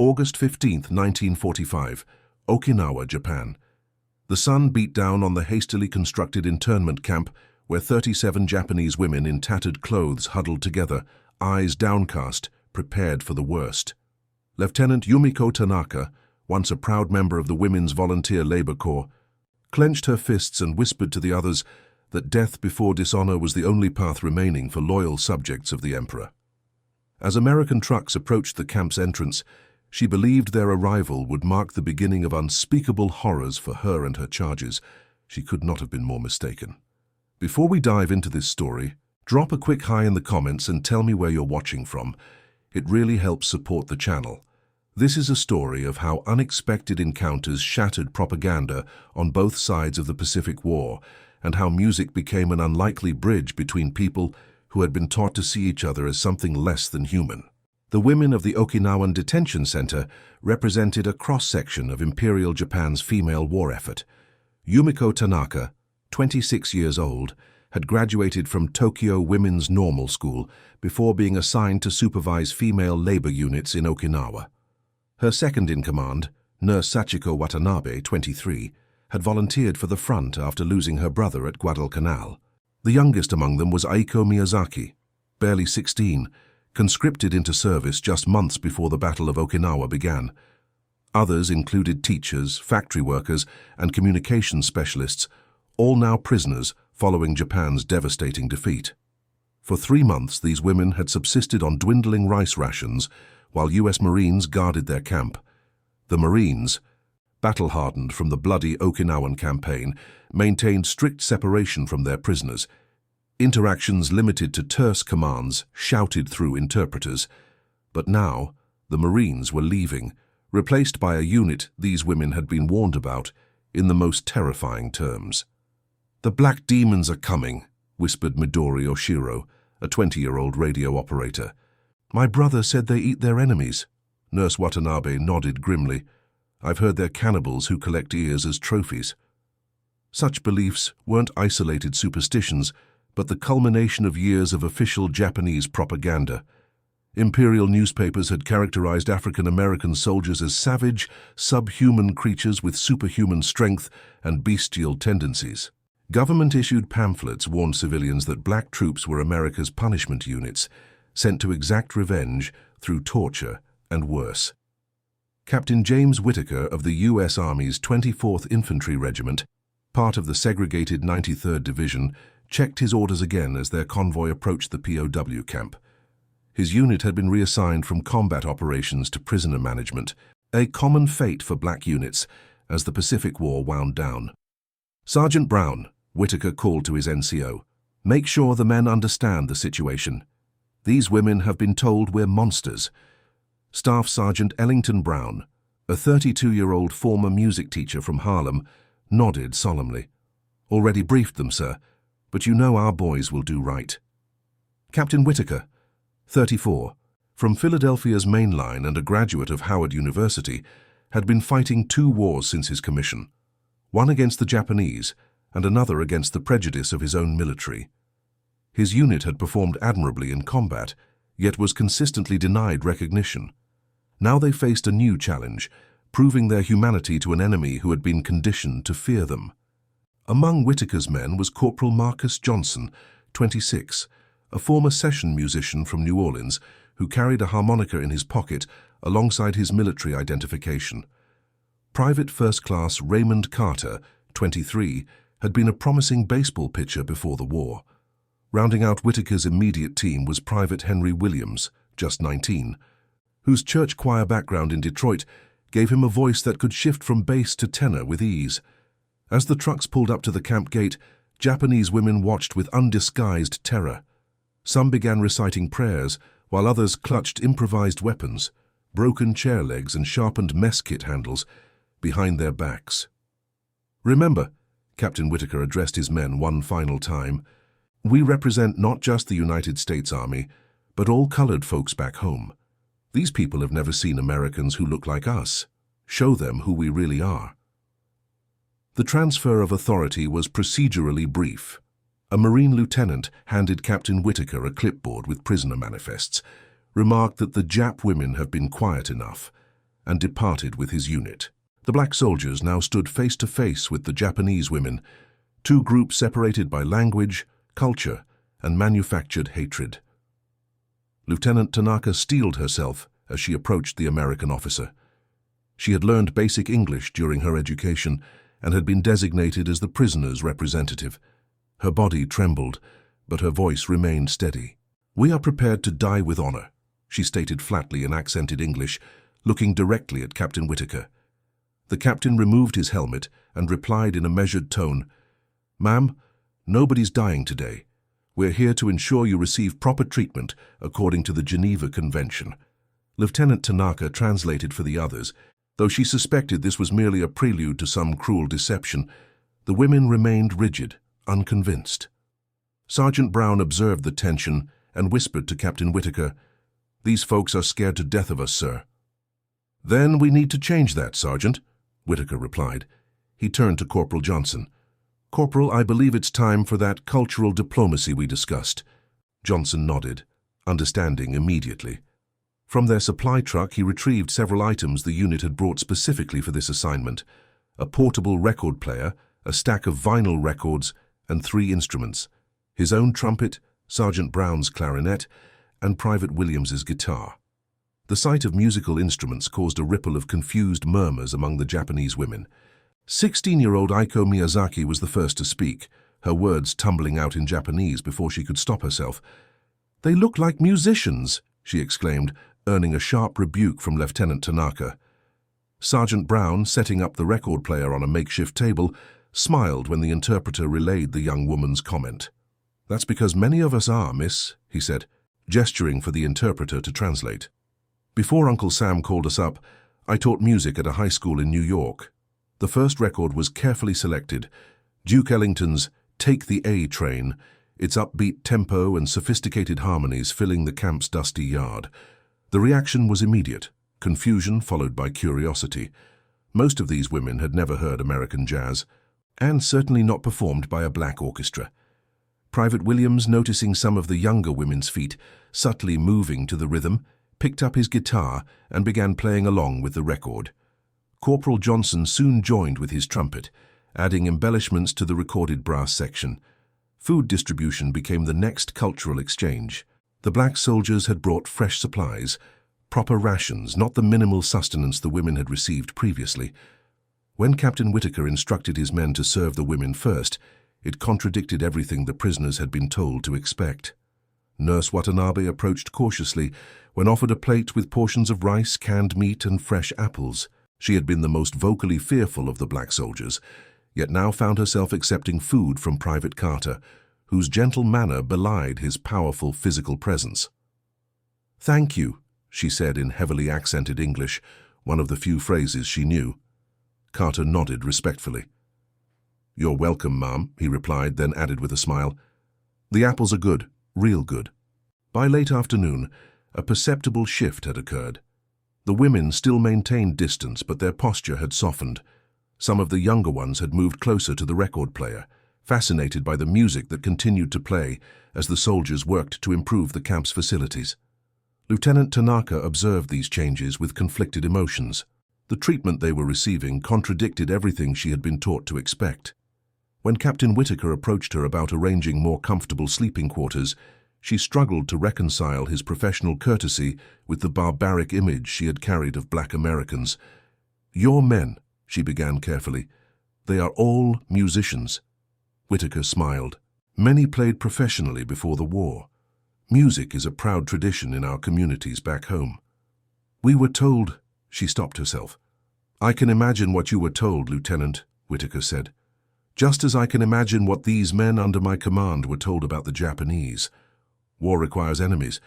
August 15, 1945, Okinawa, Japan. The sun beat down on the hastily constructed internment camp where 37 Japanese women in tattered clothes huddled together, eyes downcast, prepared for the worst. Lieutenant Yumiko Tanaka, once a proud member of the Women's Volunteer Labor Corps, clenched her fists and whispered to the others that death before dishonor was the only path remaining for loyal subjects of the Emperor. As American trucks approached the camp's entrance, she believed their arrival would mark the beginning of unspeakable horrors for her and her charges. She could not have been more mistaken. Before we dive into this story, drop a quick hi in the comments and tell me where you're watching from. It really helps support the channel. This is a story of how unexpected encounters shattered propaganda on both sides of the Pacific War, and how music became an unlikely bridge between people who had been taught to see each other as something less than human. The women of the Okinawan Detention Center represented a cross-section of Imperial Japan's female war effort. Yumiko Tanaka, 26 years old, had graduated from Tokyo Women's Normal School before being assigned to supervise female labor units in Okinawa. Her second-in-command, Nurse Sachiko Watanabe, 23, had volunteered for the front after losing her brother at Guadalcanal. The youngest among them was Aiko Miyazaki, barely 16, conscripted into service just months before the Battle of Okinawa began. Others included teachers, factory workers, and communications specialists, all now prisoners following Japan's devastating defeat. For 3 months, these women had subsisted on dwindling rice rations while U.S. Marines guarded their camp. The Marines, battle-hardened from the bloody Okinawan campaign, maintained strict separation from their prisoners. Interactions limited to terse commands shouted through interpreters. But now, the Marines were leaving, replaced by a unit these women had been warned about in the most terrifying terms. "The Black Demons are coming," whispered Midori Oshiro, a 20-year-old radio operator. "My brother said they eat their enemies." Nurse Watanabe nodded grimly. "I've heard they're cannibals who collect ears as trophies." Such beliefs weren't isolated superstitions, but the culmination of years of official Japanese propaganda. Imperial newspapers had characterized African American soldiers as savage, subhuman creatures with superhuman strength and bestial tendencies. Government-issued pamphlets warned civilians that black troops were America's punishment units, sent to exact revenge through torture and worse. Captain James Whitaker of the U.S. Army's 24th Infantry Regiment, part of the segregated 93rd Division, checked his orders again as their convoy approached the POW camp. His unit had been reassigned from combat operations to prisoner management, a common fate for black units as the Pacific War wound down. "Sergeant Brown," Whitaker called to his NCO, "make sure the men understand the situation. These women have been told we're monsters." Staff Sergeant Ellington Brown, a 32-year-old former music teacher from Harlem, nodded solemnly. "Already briefed them, sir, but you know our boys will do right." Captain Whitaker, 34, from Philadelphia's main line and a graduate of Howard University, had been fighting 2 wars since his commission, one against the Japanese and another against the prejudice of his own military. His unit had performed admirably in combat, yet was consistently denied recognition. Now they faced a new challenge, proving their humanity to an enemy who had been conditioned to fear them. Among Whitaker's men was Corporal Marcus Johnson, 26, a former session musician from New Orleans who carried a harmonica in his pocket alongside his military identification. Private First Class Raymond Carter, 23, had been a promising baseball pitcher before the war. Rounding out Whitaker's immediate team was Private Henry Williams, just 19, whose church choir background in Detroit gave him a voice that could shift from bass to tenor with ease. As the trucks pulled up to the camp gate, Japanese women watched with undisguised terror. Some began reciting prayers, while others clutched improvised weapons, broken chair legs and sharpened mess kit handles, behind their backs. "Remember," Captain Whitaker addressed his men one final time, "we represent not just the United States Army, but all colored folks back home. These people have never seen Americans who look like us. Show them who we really are." The transfer of authority was procedurally brief. A Marine lieutenant handed Captain Whitaker a clipboard with prisoner manifests, remarked that the Jap women have been quiet enough. and departed with his unit. The black soldiers now stood face to face with the Japanese women, two groups separated by language, culture, and manufactured hatred. Lieutenant Tanaka steeled herself as she approached the American officer. She had learned basic English during her education and had been designated as the prisoner's representative. Her body trembled, but her voice remained steady. "We are prepared to die with honor," she stated flatly in accented English, looking directly at Captain Whitaker. The captain removed his helmet and replied in a measured tone, "Ma'am, nobody's dying today. We're here to ensure you receive proper treatment according to the Geneva Convention." Lieutenant Tanaka translated for the others. Though she suspected this was merely a prelude to some cruel deception, the women remained rigid, unconvinced. Sergeant Brown observed the tension and whispered to Captain Whitaker, "These folks are scared to death of us, sir." "Then we need to change that, Sergeant," Whitaker replied. He turned to Corporal Johnson. "Corporal, I believe it's time for that cultural diplomacy we discussed." Johnson nodded, understanding immediately. From their supply truck, he retrieved several items the unit had brought specifically for this assignment: a portable record player, a stack of vinyl records, and 3 instruments: his own trumpet, Sergeant Brown's clarinet, and Private Williams's guitar. The sight of musical instruments caused a ripple of confused murmurs among the Japanese women. 16-year-old Aiko Miyazaki was the first to speak, her words tumbling out in Japanese before she could stop herself. "They look like musicians," she exclaimed, earning a sharp rebuke from Lieutenant Tanaka. Sergeant Brown, setting up the record player on a makeshift table, smiled when the interpreter relayed the young woman's comment. "That's because many of us are, miss," he said, gesturing for the interpreter to translate. "Before Uncle Sam called us up, I taught music at a high school in New York. The first record was carefully selected, Duke Ellington's Take the A Train, its upbeat tempo and sophisticated harmonies filling the camp's dusty yard. The reaction was immediate, confusion followed by curiosity. Most of these women had never heard American jazz, and certainly not performed by a black orchestra. Private Williams, noticing some of the younger women's feet subtly moving to the rhythm, picked up his guitar and began playing along with the record. Corporal Johnson soon joined with his trumpet, adding embellishments to the recorded brass section. Food distribution became the next cultural exchange. The black soldiers had brought fresh supplies, proper rations, not the minimal sustenance the women had received previously. When Captain Whitaker instructed his men to serve the women first, it contradicted everything the prisoners had been told to expect. Nurse Watanabe approached cautiously when offered a plate with portions of rice, canned meat, and fresh apples. She had been the most vocally fearful of the black soldiers, yet now found herself accepting food from Private Carter, whose gentle manner belied his powerful physical presence. "Thank you," she said in heavily accented English, one of the few phrases she knew. Carter nodded respectfully. "You're welcome, ma'am," he replied, then added with a smile, "The apples are good, real good." By late afternoon, a perceptible shift had occurred. The women still maintained distance, but their posture had softened. Some of the younger ones had moved closer to the record player, fascinated by the music that continued to play as the soldiers worked to improve the camp's facilities. Lieutenant Tanaka observed these changes with conflicted emotions. The treatment they were receiving contradicted everything she had been taught to expect. When Captain Whitaker approached her about arranging more comfortable sleeping quarters, she struggled to reconcile his professional courtesy with the barbaric image she had carried of black Americans. "Your men," she began carefully. "They are all musicians." Whitaker smiled. "Many played professionally before the war. Music is a proud tradition in our communities back home." "We were told—" She stopped herself. "I can imagine what you were told, Lieutenant," Whitaker said. "Just as I can imagine what these men under my command were told about the Japanese. War requires enemies,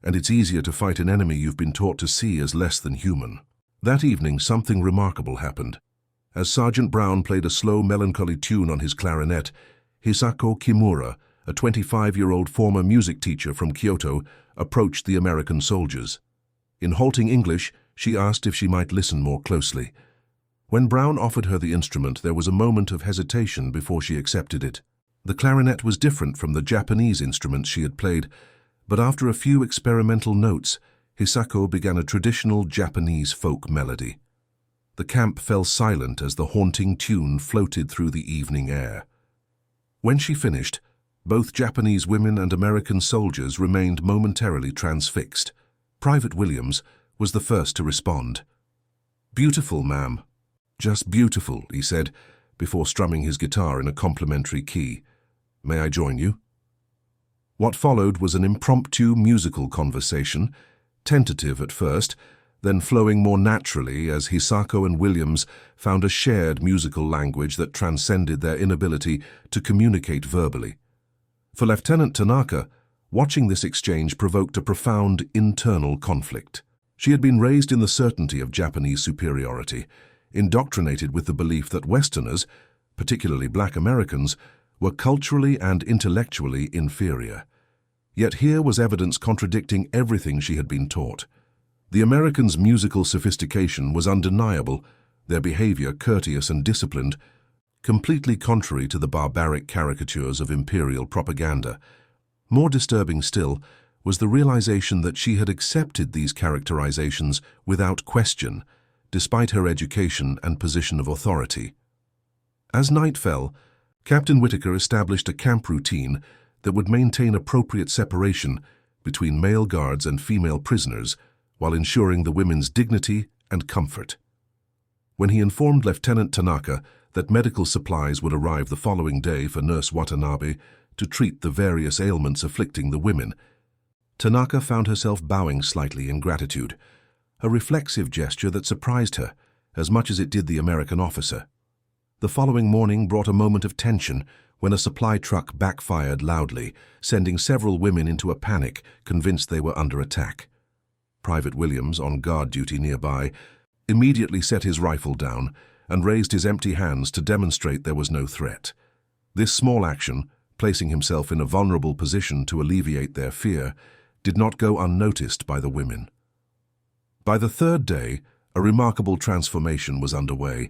and it's easier to fight an enemy you've been taught to see as less than human." That evening, something remarkable happened. As Sergeant Brown played a slow, melancholy tune on his clarinet, Hisako Kimura, a 25-year-old former music teacher from Kyoto, approached the American soldiers. In halting English, she asked if she might listen more closely. When Brown offered her the instrument, there was a moment of hesitation before she accepted it. The clarinet was different from the Japanese instruments she had played, but after a few experimental notes, Hisako began a traditional Japanese folk melody. The camp fell silent as the haunting tune floated through the evening air. When she finished, both Japanese women and American soldiers remained momentarily transfixed. Private Williams was the first to respond. "Beautiful, ma'am." "Just beautiful," he said, before strumming his guitar in a complimentary key. "May I join you?" What followed was an impromptu musical conversation, tentative at first, then flowing more naturally as Hisako and Williams found a shared musical language that transcended their inability to communicate verbally. For Lieutenant Tanaka, watching this exchange provoked a profound internal conflict. She had been raised in the certainty of Japanese superiority, indoctrinated with the belief that Westerners, particularly Black Americans, were culturally and intellectually inferior. Yet here was evidence contradicting everything she had been taught. The Americans' musical sophistication was undeniable, their behavior courteous and disciplined, completely contrary to the barbaric caricatures of imperial propaganda. More disturbing still was the realization that she had accepted these characterizations without question, despite her education and position of authority. As night fell, Captain Whitaker established a camp routine that would maintain appropriate separation between male guards and female prisoners while ensuring the women's dignity and comfort. When he informed Lieutenant Tanaka that medical supplies would arrive the following day for Nurse Watanabe to treat the various ailments afflicting the women, Tanaka found herself bowing slightly in gratitude, a reflexive gesture that surprised her as much as it did the American officer. The following morning brought a moment of tension when a supply truck backfired loudly, sending several women into a panic, convinced they were under attack. Private Williams, on guard duty nearby, immediately set his rifle down and raised his empty hands to demonstrate there was no threat. This small action, placing himself in a vulnerable position to alleviate their fear, did not go unnoticed by the women. By the third day, a remarkable transformation was underway.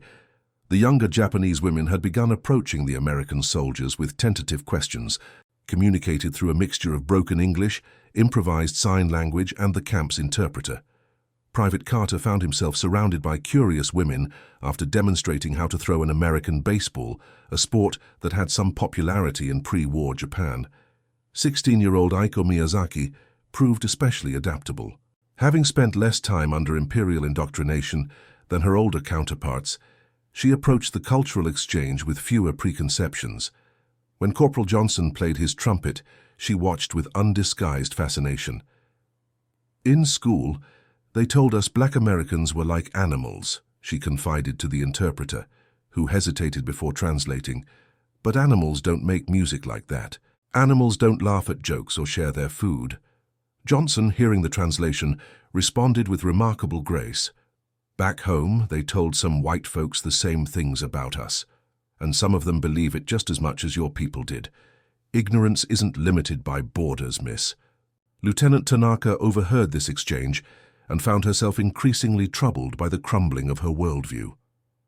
The younger Japanese women had begun approaching the American soldiers with tentative questions, communicated through a mixture of broken English, improvised sign language, and the camp's interpreter. Private Carter found himself surrounded by curious women after demonstrating how to throw an American baseball, a sport that had some popularity in pre-war Japan. 16-year-old Aiko Miyazaki proved especially adaptable. Having spent less time under imperial indoctrination than her older counterparts, she approached the cultural exchange with fewer preconceptions. When Corporal Johnson played his trumpet, she watched with undisguised fascination. "In school, they told us Black Americans were like animals," she confided to the interpreter, who hesitated before translating. "But animals don't make music like that. Animals don't laugh at jokes or share their food." Johnson, hearing the translation, responded with remarkable grace. "Back home, they told some white folks the same things about us, and some of them believe it just as much as your people did. Ignorance isn't limited by borders, miss." Lieutenant Tanaka overheard this exchange and found herself increasingly troubled by the crumbling of her worldview.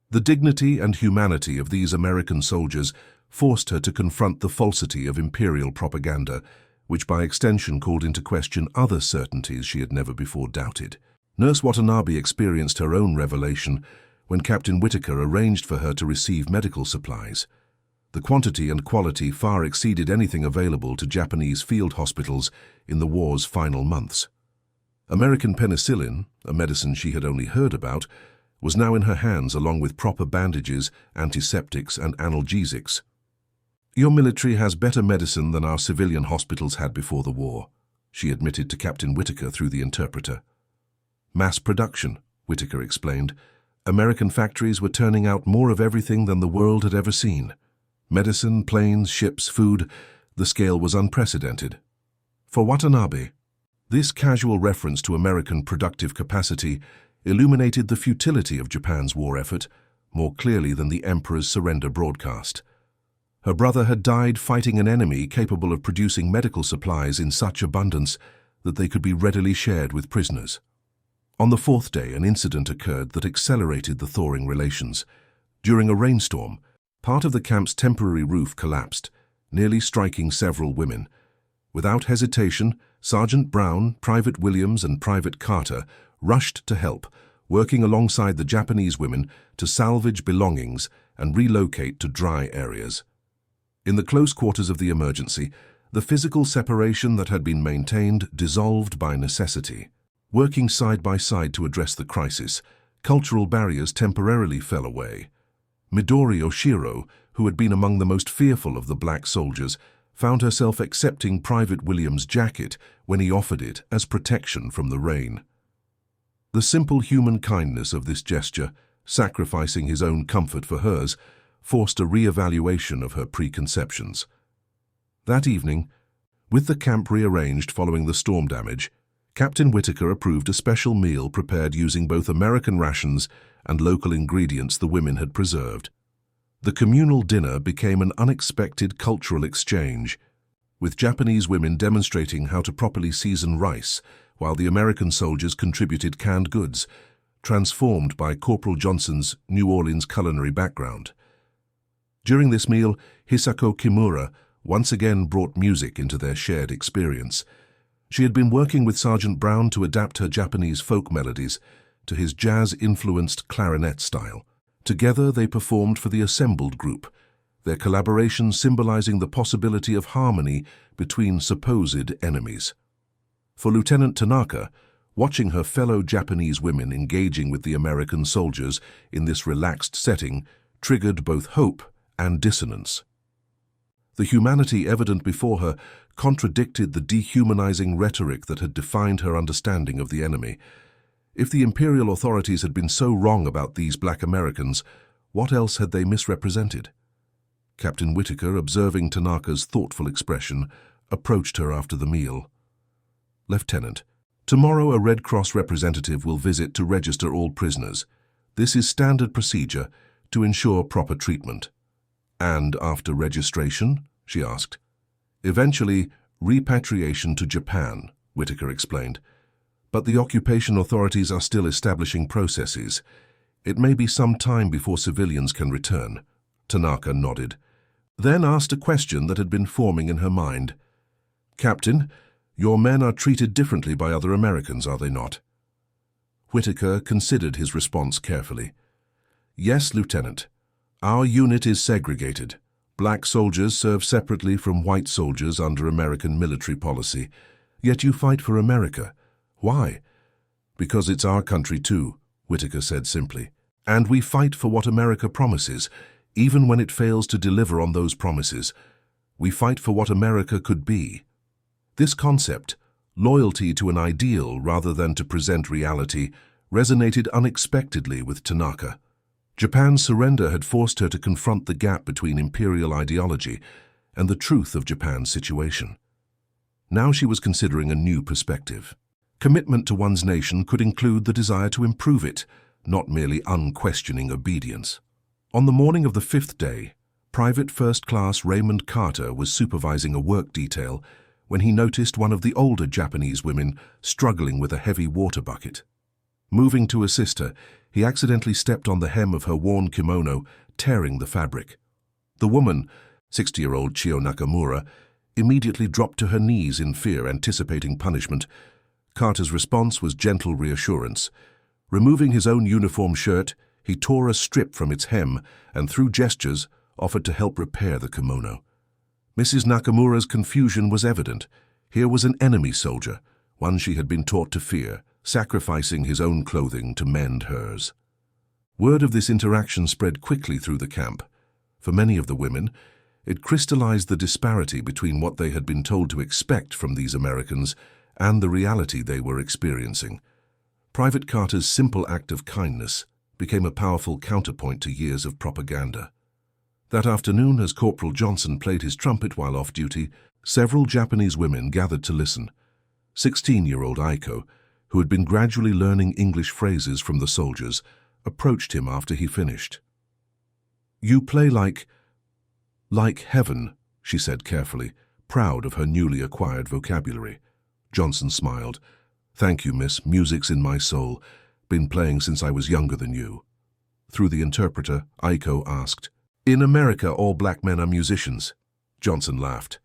The dignity and humanity of these American soldiers forced her to confront the falsity of imperial propaganda, which by extension called into question other certainties she had never before doubted. Nurse Watanabe experienced her own revelation when Captain Whitaker arranged for her to receive medical supplies. The quantity and quality far exceeded anything available to Japanese field hospitals in the war's final months. American penicillin, a medicine she had only heard about, was now in her hands along with proper bandages, antiseptics, and analgesics. "Your military has better medicine than our civilian hospitals had before the war," she admitted to Captain Whitaker through the interpreter. "Mass production," Whitaker explained. "American factories were turning out more of everything than the world had ever seen. Medicine, planes, ships, food, the scale was unprecedented." For Watanabe, this casual reference to American productive capacity illuminated the futility of Japan's war effort more clearly than the Emperor's surrender broadcast. Her brother had died fighting an enemy capable of producing medical supplies in such abundance that they could be readily shared with prisoners. On the fourth day, an incident occurred that accelerated the thawing relations. During a rainstorm, part of the camp's temporary roof collapsed, nearly striking several women. Without hesitation, Sergeant Brown, Private Williams, and Private Carter rushed to help, working alongside the Japanese women to salvage belongings and relocate to dry areas. In the close quarters of the emergency, the physical separation that had been maintained dissolved by necessity. Working side by side to address the crisis, cultural barriers temporarily fell away. Midori Oshiro, who had been among the most fearful of the black soldiers, found herself accepting Private Williams' jacket when he offered it as protection from the rain. The simple human kindness of this gesture, sacrificing his own comfort for hers, forced a re-evaluation of her preconceptions. That evening, with the camp rearranged following the storm damage, Captain Whitaker approved a special meal prepared using both American rations and local ingredients the women had preserved. The communal dinner became an unexpected cultural exchange, with Japanese women demonstrating how to properly season rice, while the American soldiers contributed canned goods, transformed by Corporal Johnson's New Orleans culinary background. During this meal, Hisako Kimura once again brought music into their shared experience. She had been working with Sergeant Brown to adapt her Japanese folk melodies to his jazz-influenced clarinet style. Together they performed for the assembled group, their collaboration symbolizing the possibility of harmony between supposed enemies. For Lieutenant Tanaka, watching her fellow Japanese women engaging with the American soldiers in this relaxed setting triggered both hope and dissonance. The humanity evident before her contradicted the dehumanizing rhetoric that had defined her understanding of the enemy. If the imperial authorities had been so wrong about these black Americans, what else had they misrepresented? Captain Whitaker, observing Tanaka's thoughtful expression, approached her after the meal. "Lieutenant, tomorrow a Red Cross representative will visit to register all prisoners. This is standard procedure to ensure proper treatment." "And after registration?" she asked. "Eventually, repatriation to Japan," Whitaker explained. "But the occupation authorities are still establishing processes. It may be some time before civilians can return." Tanaka nodded, then asked a question that had been forming in her mind. "Captain, your men are treated differently by other Americans, are they not?" Whitaker considered his response carefully. "Yes, Lieutenant. Our unit is segregated. Black soldiers serve separately from white soldiers under American military policy. Yet you fight for America. Why?" "Because it's our country too," Whitaker said simply. "And we fight for what America promises, even when it fails to deliver on those promises. We fight for what America could be." This concept, loyalty to an ideal rather than to present reality, resonated unexpectedly with Tanaka. Japan's surrender had forced her to confront the gap between imperial ideology and the truth of Japan's situation. Now she was considering a new perspective. Commitment to one's nation could include the desire to improve it, not merely unquestioning obedience. On the morning of the 5th day, Private First Class Raymond Carter was supervising a work detail when he noticed one of the older Japanese women struggling with a heavy water bucket. Moving to assist her, he accidentally stepped on the hem of her worn kimono, tearing the fabric. The woman, 60-year-old Chio Nakamura, immediately dropped to her knees in fear, anticipating punishment. Carter's response was gentle reassurance. Removing his own uniform shirt, he tore a strip from its hem and, through gestures, offered to help repair the kimono. Mrs. Nakamura's confusion was evident. Here was an enemy soldier, one she had been taught to fear, sacrificing his own clothing to mend hers. Word of this interaction spread quickly through the camp. For many of the women, it crystallized the disparity between what they had been told to expect from these Americans and the reality they were experiencing. Private Carter's simple act of kindness became a powerful counterpoint to years of propaganda. That afternoon, as Corporal Johnson played his trumpet while off duty, several Japanese women gathered to listen. 16-year-old Aiko, who had been gradually learning English phrases from the soldiers, approached him after he finished. "You play like heaven," she said carefully, proud of her newly acquired vocabulary. Johnson smiled. "Thank you, miss. Music's in my soul. Been playing since I was younger than you." Through the interpreter, Aiko asked, "In America, all black men are musicians." Johnson laughed.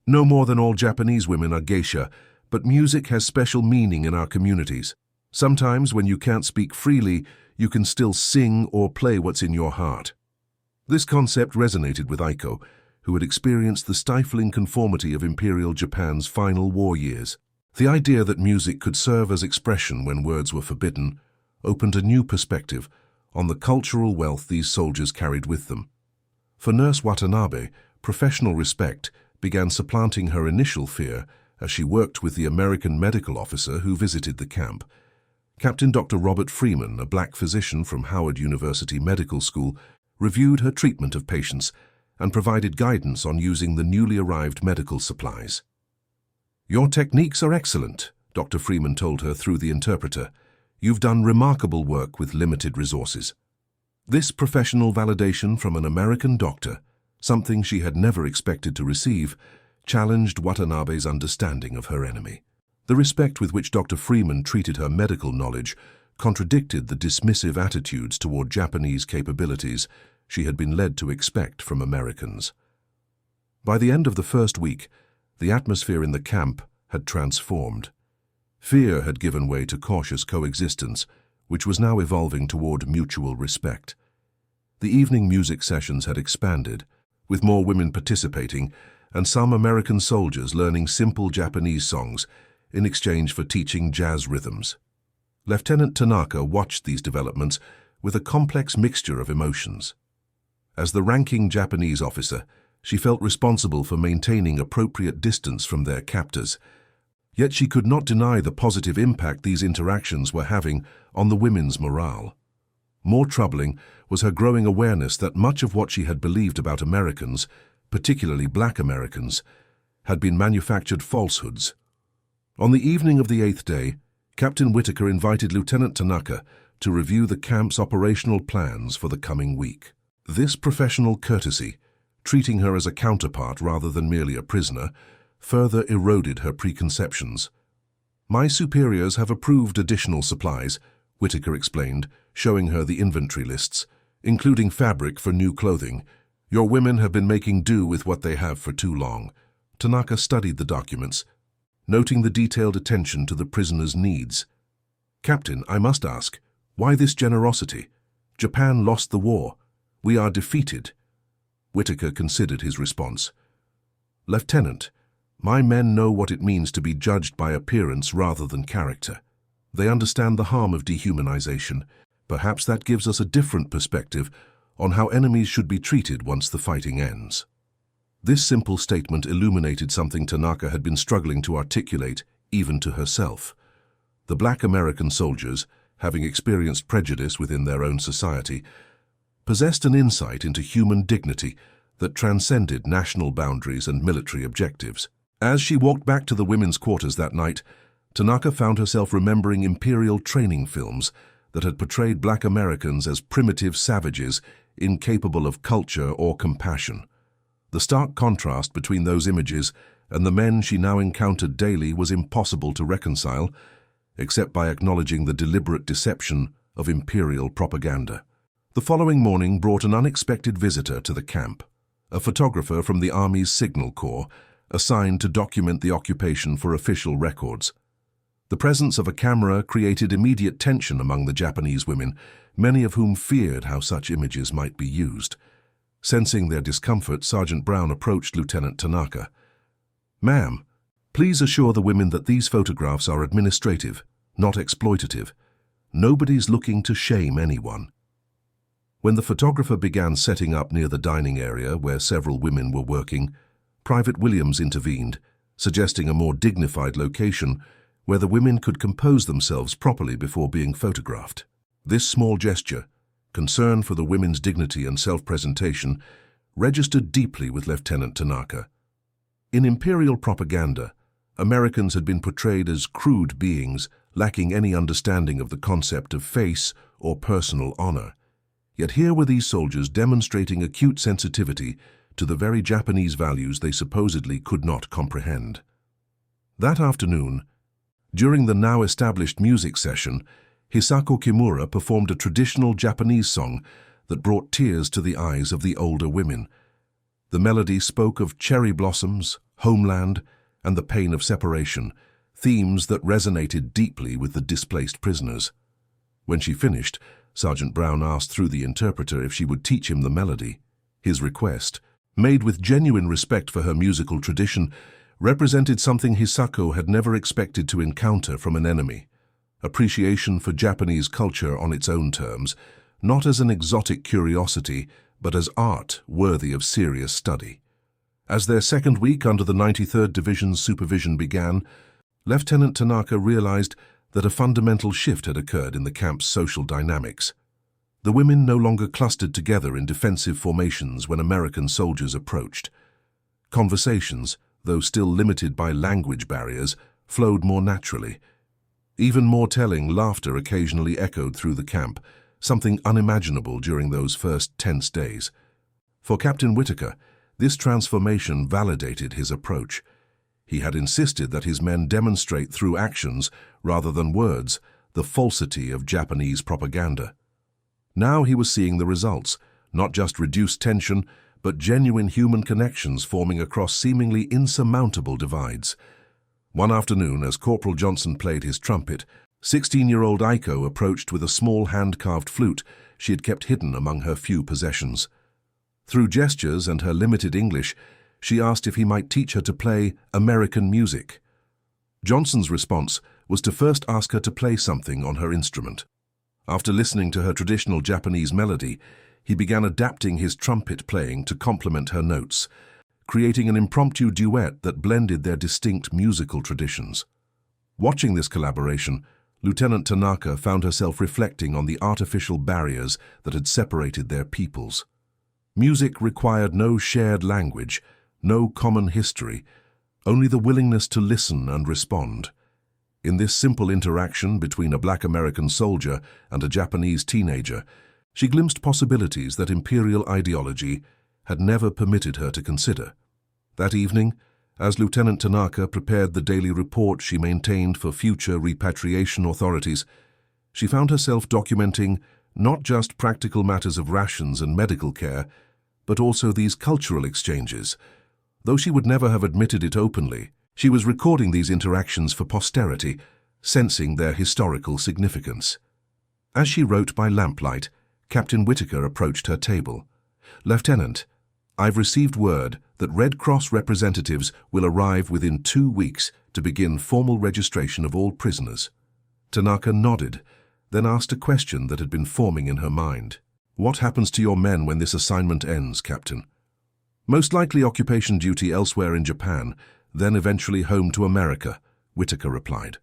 "No more than all Japanese women are geisha, but music has special meaning in our communities. Sometimes when you can't speak freely, you can still sing or play what's in your heart. This concept resonated with Aiko, who had experienced the stifling conformity of Imperial Japan's final war years. The idea that music could serve as expression when words were forbidden opened a new perspective on the cultural wealth these soldiers carried with them. For Nurse Watanabe, professional respect began supplanting her initial fear as she worked with the American medical officer who visited the camp. Captain Dr. Robert Freeman, a black physician from Howard University Medical School, reviewed her treatment of patients and provided guidance on using the newly arrived medical supplies. "Your techniques are excellent," Dr. Freeman told her through the interpreter. "You've done remarkable work with limited resources." This professional validation from an American doctor, something she had never expected to receive, challenged Watanabe's understanding of her enemy. The respect with which Dr. Freeman treated her medical knowledge contradicted the dismissive attitudes toward Japanese capabilities she had been led to expect from Americans. By the end of the first week, the atmosphere in the camp had transformed. Fear had given way to cautious coexistence, which was now evolving toward mutual respect. The evening music sessions had expanded, with more women participating and some American soldiers learning simple Japanese songs in exchange for teaching jazz rhythms. Lieutenant Tanaka watched these developments with a complex mixture of emotions. As the ranking Japanese officer, she felt responsible for maintaining appropriate distance from their captors. Yet she could not deny the positive impact these interactions were having on the women's morale. More troubling was her growing awareness that much of what she had believed about Americans, particularly black Americans, had been manufactured falsehoods. On the evening of the 8th day, Captain Whitaker invited Lieutenant Tanaka to review the camp's operational plans for the coming week. This professional courtesy, treating her as a counterpart rather than merely a prisoner, further eroded her preconceptions. "My superiors have approved additional supplies," Whitaker explained, showing her the inventory lists, "including fabric for new clothing. Your women have been making do with what they have for too long." Tanaka studied the documents, noting the detailed attention to the prisoner's needs. "Captain, I must ask, why this generosity? Japan lost the war. We are defeated." Whitaker considered his response. "Lieutenant, my men know what it means to be judged by appearance rather than character. They understand the harm of dehumanization. Perhaps that gives us a different perspective on how enemies should be treated once the fighting ends." This simple statement illuminated something Tanaka had been struggling to articulate, even to herself. The black American soldiers, having experienced prejudice within their own society, possessed an insight into human dignity that transcended national boundaries and military objectives. As she walked back to the women's quarters that night, Tanaka found herself remembering Imperial training films that had portrayed black Americans as primitive savages incapable of culture or compassion. The stark contrast between those images and the men she now encountered daily was impossible to reconcile, except by acknowledging the deliberate deception of imperial propaganda. The following morning brought an unexpected visitor to the camp, a photographer from the Army's Signal Corps, assigned to document the occupation for official records. The presence of a camera created immediate tension among the Japanese women, many of whom feared how such images might be used. Sensing their discomfort, Sergeant Brown approached Lieutenant Tanaka. "Ma'am, please assure the women that these photographs are administrative, not exploitative. Nobody's looking to shame anyone." When the photographer began setting up near the dining area where several women were working, Private Williams intervened, suggesting a more dignified location where the women could compose themselves properly before being photographed. This small gesture, concern for the women's dignity and self-presentation, registered deeply with Lieutenant Tanaka. In imperial propaganda, Americans had been portrayed as crude beings lacking any understanding of the concept of face or personal honor. Yet here were these soldiers demonstrating acute sensitivity to the very Japanese values they supposedly could not comprehend. That afternoon, during the now-established music session, Hisako Kimura performed a traditional Japanese song that brought tears to the eyes of the older women. The melody spoke of cherry blossoms, homeland, and the pain of separation, themes that resonated deeply with the displaced prisoners. When she finished, Sergeant Brown asked through the interpreter if she would teach him the melody. His request, made with genuine respect for her musical tradition, represented something Hisako had never expected to encounter from an enemy: appreciation for Japanese culture on its own terms, not as an exotic curiosity, but as art worthy of serious study. As their second week under the 93rd Division's supervision began, Lieutenant Tanaka realized that a fundamental shift had occurred in the camp's social dynamics. The women no longer clustered together in defensive formations when American soldiers approached. Conversations, though still limited by language barriers, flowed more naturally. Even more telling, laughter occasionally echoed through the camp, something unimaginable during those first tense days. For Captain Whitaker, this transformation validated his approach. He had insisted that his men demonstrate through actions, rather than words, the falsity of Japanese propaganda. Now he was seeing the results, not just reduced tension, but genuine human connections forming across seemingly insurmountable divides. One afternoon, as Corporal Johnson played his trumpet, 16-year-old Aiko approached with a small hand-carved flute she had kept hidden among her few possessions. Through gestures and her limited English, she asked if he might teach her to play American music. Johnson's response was to first ask her to play something on her instrument. After listening to her traditional Japanese melody, he began adapting his trumpet playing to complement her notes, creating an impromptu duet that blended their distinct musical traditions. Watching this collaboration, Lieutenant Tanaka found herself reflecting on the artificial barriers that had separated their peoples. Music required no shared language, no common history, only the willingness to listen and respond. In this simple interaction between a black American soldier and a Japanese teenager, she glimpsed possibilities that imperial ideology had never permitted her to consider. That evening, as Lieutenant Tanaka prepared the daily report she maintained for future repatriation authorities, she found herself documenting not just practical matters of rations and medical care, but also these cultural exchanges. Though she would never have admitted it openly, she was recording these interactions for posterity, sensing their historical significance. As she wrote by lamplight, Captain Whitaker approached her table. "Lieutenant, I've received word that Red Cross representatives will arrive within 2 weeks to begin formal registration of all prisoners." Tanaka nodded, then asked a question that had been forming in her mind. "What happens to your men when this assignment ends, Captain?" "Most likely occupation duty elsewhere in Japan, then eventually home to America," Whitaker replied,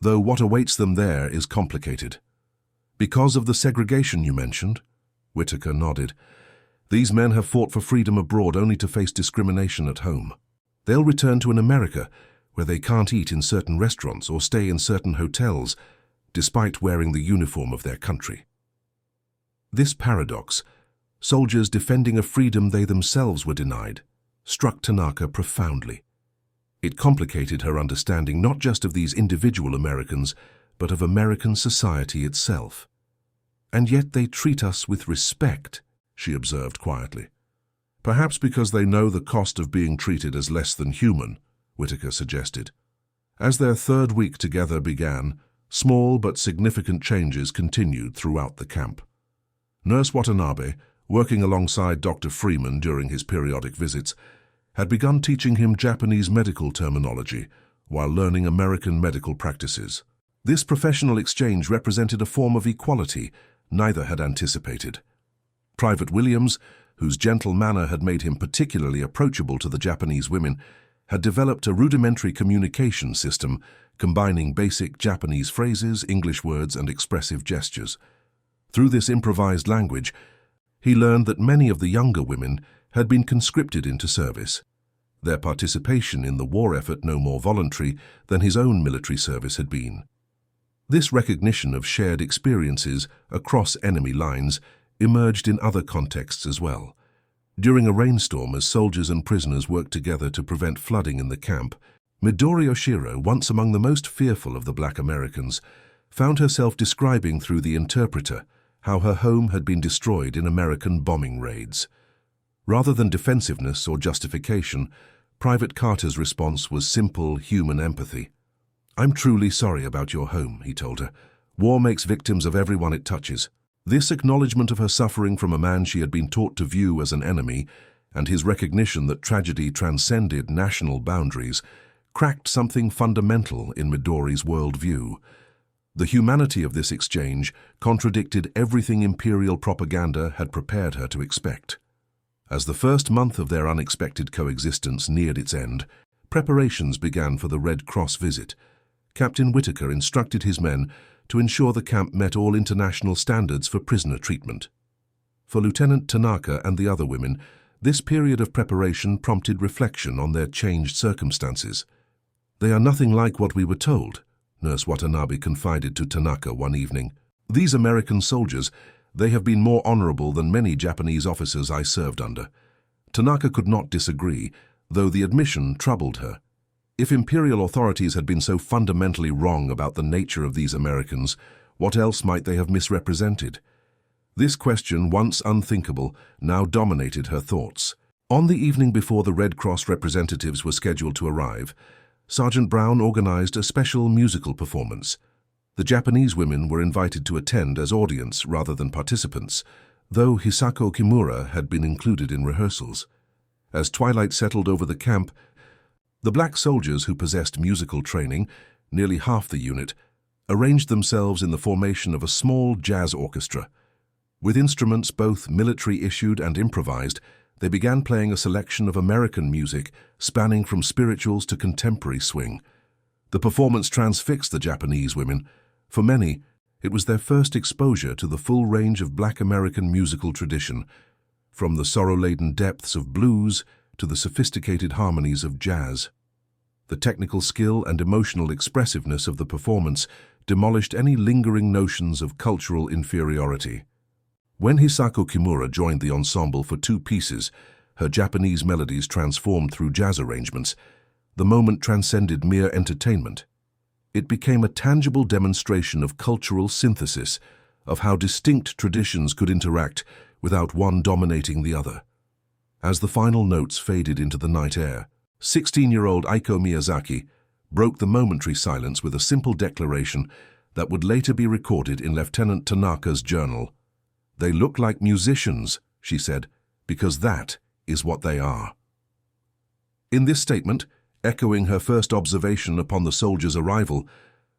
"though what awaits them there is complicated." "Because of the segregation you mentioned?" Whitaker nodded. "These men have fought for freedom abroad only to face discrimination at home. They'll return to an America where they can't eat in certain restaurants or stay in certain hotels, despite wearing the uniform of their country." This paradox, soldiers defending a freedom they themselves were denied, struck Tanaka profoundly. It complicated her understanding not just of these individual Americans, but of American society itself. "And yet they treat us with respect," she observed quietly. "Perhaps because they know the cost of being treated as less than human," Whitaker suggested. As their third week together began, small but significant changes continued throughout the camp. Nurse Watanabe, working alongside Dr. Freeman during his periodic visits, had begun teaching him Japanese medical terminology while learning American medical practices. This professional exchange represented a form of equality neither had anticipated. Private Williams, whose gentle manner had made him particularly approachable to the Japanese women, had developed a rudimentary communication system combining basic Japanese phrases, English words, and expressive gestures. Through this improvised language, he learned that many of the younger women had been conscripted into service, their participation in the war effort no more voluntary than his own military service had been. This recognition of shared experiences across enemy lines emerged in other contexts as well. During a rainstorm, as soldiers and prisoners worked together to prevent flooding in the camp, Midori Oshiro, once among the most fearful of the black Americans, found herself describing through the interpreter how her home had been destroyed in American bombing raids. Rather than defensiveness or justification, Private Carter's response was simple human empathy. "I'm truly sorry about your home," he told her. "War makes victims of everyone it touches." This acknowledgement of her suffering from a man she had been taught to view as an enemy, and his recognition that tragedy transcended national boundaries, cracked something fundamental in Midori's worldview. The humanity of this exchange contradicted everything imperial propaganda had prepared her to expect. As the first month of their unexpected coexistence neared its end, preparations began for the Red Cross visit. Captain Whitaker instructed his men to ensure the camp met all international standards for prisoner treatment. For Lieutenant Tanaka and the other women, this period of preparation prompted reflection on their changed circumstances. "They are nothing like what we were told," Nurse Watanabe confided to Tanaka one evening. "These American soldiers, they have been more honorable than many Japanese officers I served under." Tanaka could not disagree, though the admission troubled her. If imperial authorities had been so fundamentally wrong about the nature of these Americans, what else might they have misrepresented? This question, once unthinkable, now dominated her thoughts. On the evening before the Red Cross representatives were scheduled to arrive, Sergeant Brown organized a special musical performance. The Japanese women were invited to attend as audience rather than participants, though Hisako Kimura had been included in rehearsals. As twilight settled over the camp, the black soldiers who possessed musical training, nearly half the unit, arranged themselves in the formation of a small jazz orchestra. With instruments both military-issued and improvised, they began playing a selection of American music spanning from spirituals to contemporary swing. The performance transfixed the Japanese women. For many, it was their first exposure to the full range of black American musical tradition, from the sorrow-laden depths of blues to the sophisticated harmonies of jazz. The technical skill and emotional expressiveness of the performance demolished any lingering notions of cultural inferiority. When Hisako Kimura joined the ensemble for 2 pieces, her Japanese melodies transformed through jazz arrangements, the moment transcended mere entertainment. It became a tangible demonstration of cultural synthesis, of how distinct traditions could interact without one dominating the other. As the final notes faded into the night air, 16-year-old Aiko Miyazaki broke the momentary silence with a simple declaration that would later be recorded in Lieutenant Tanaka's journal. "They look like musicians," she said, "because that is what they are." In this statement, echoing her first observation upon the soldiers' arrival,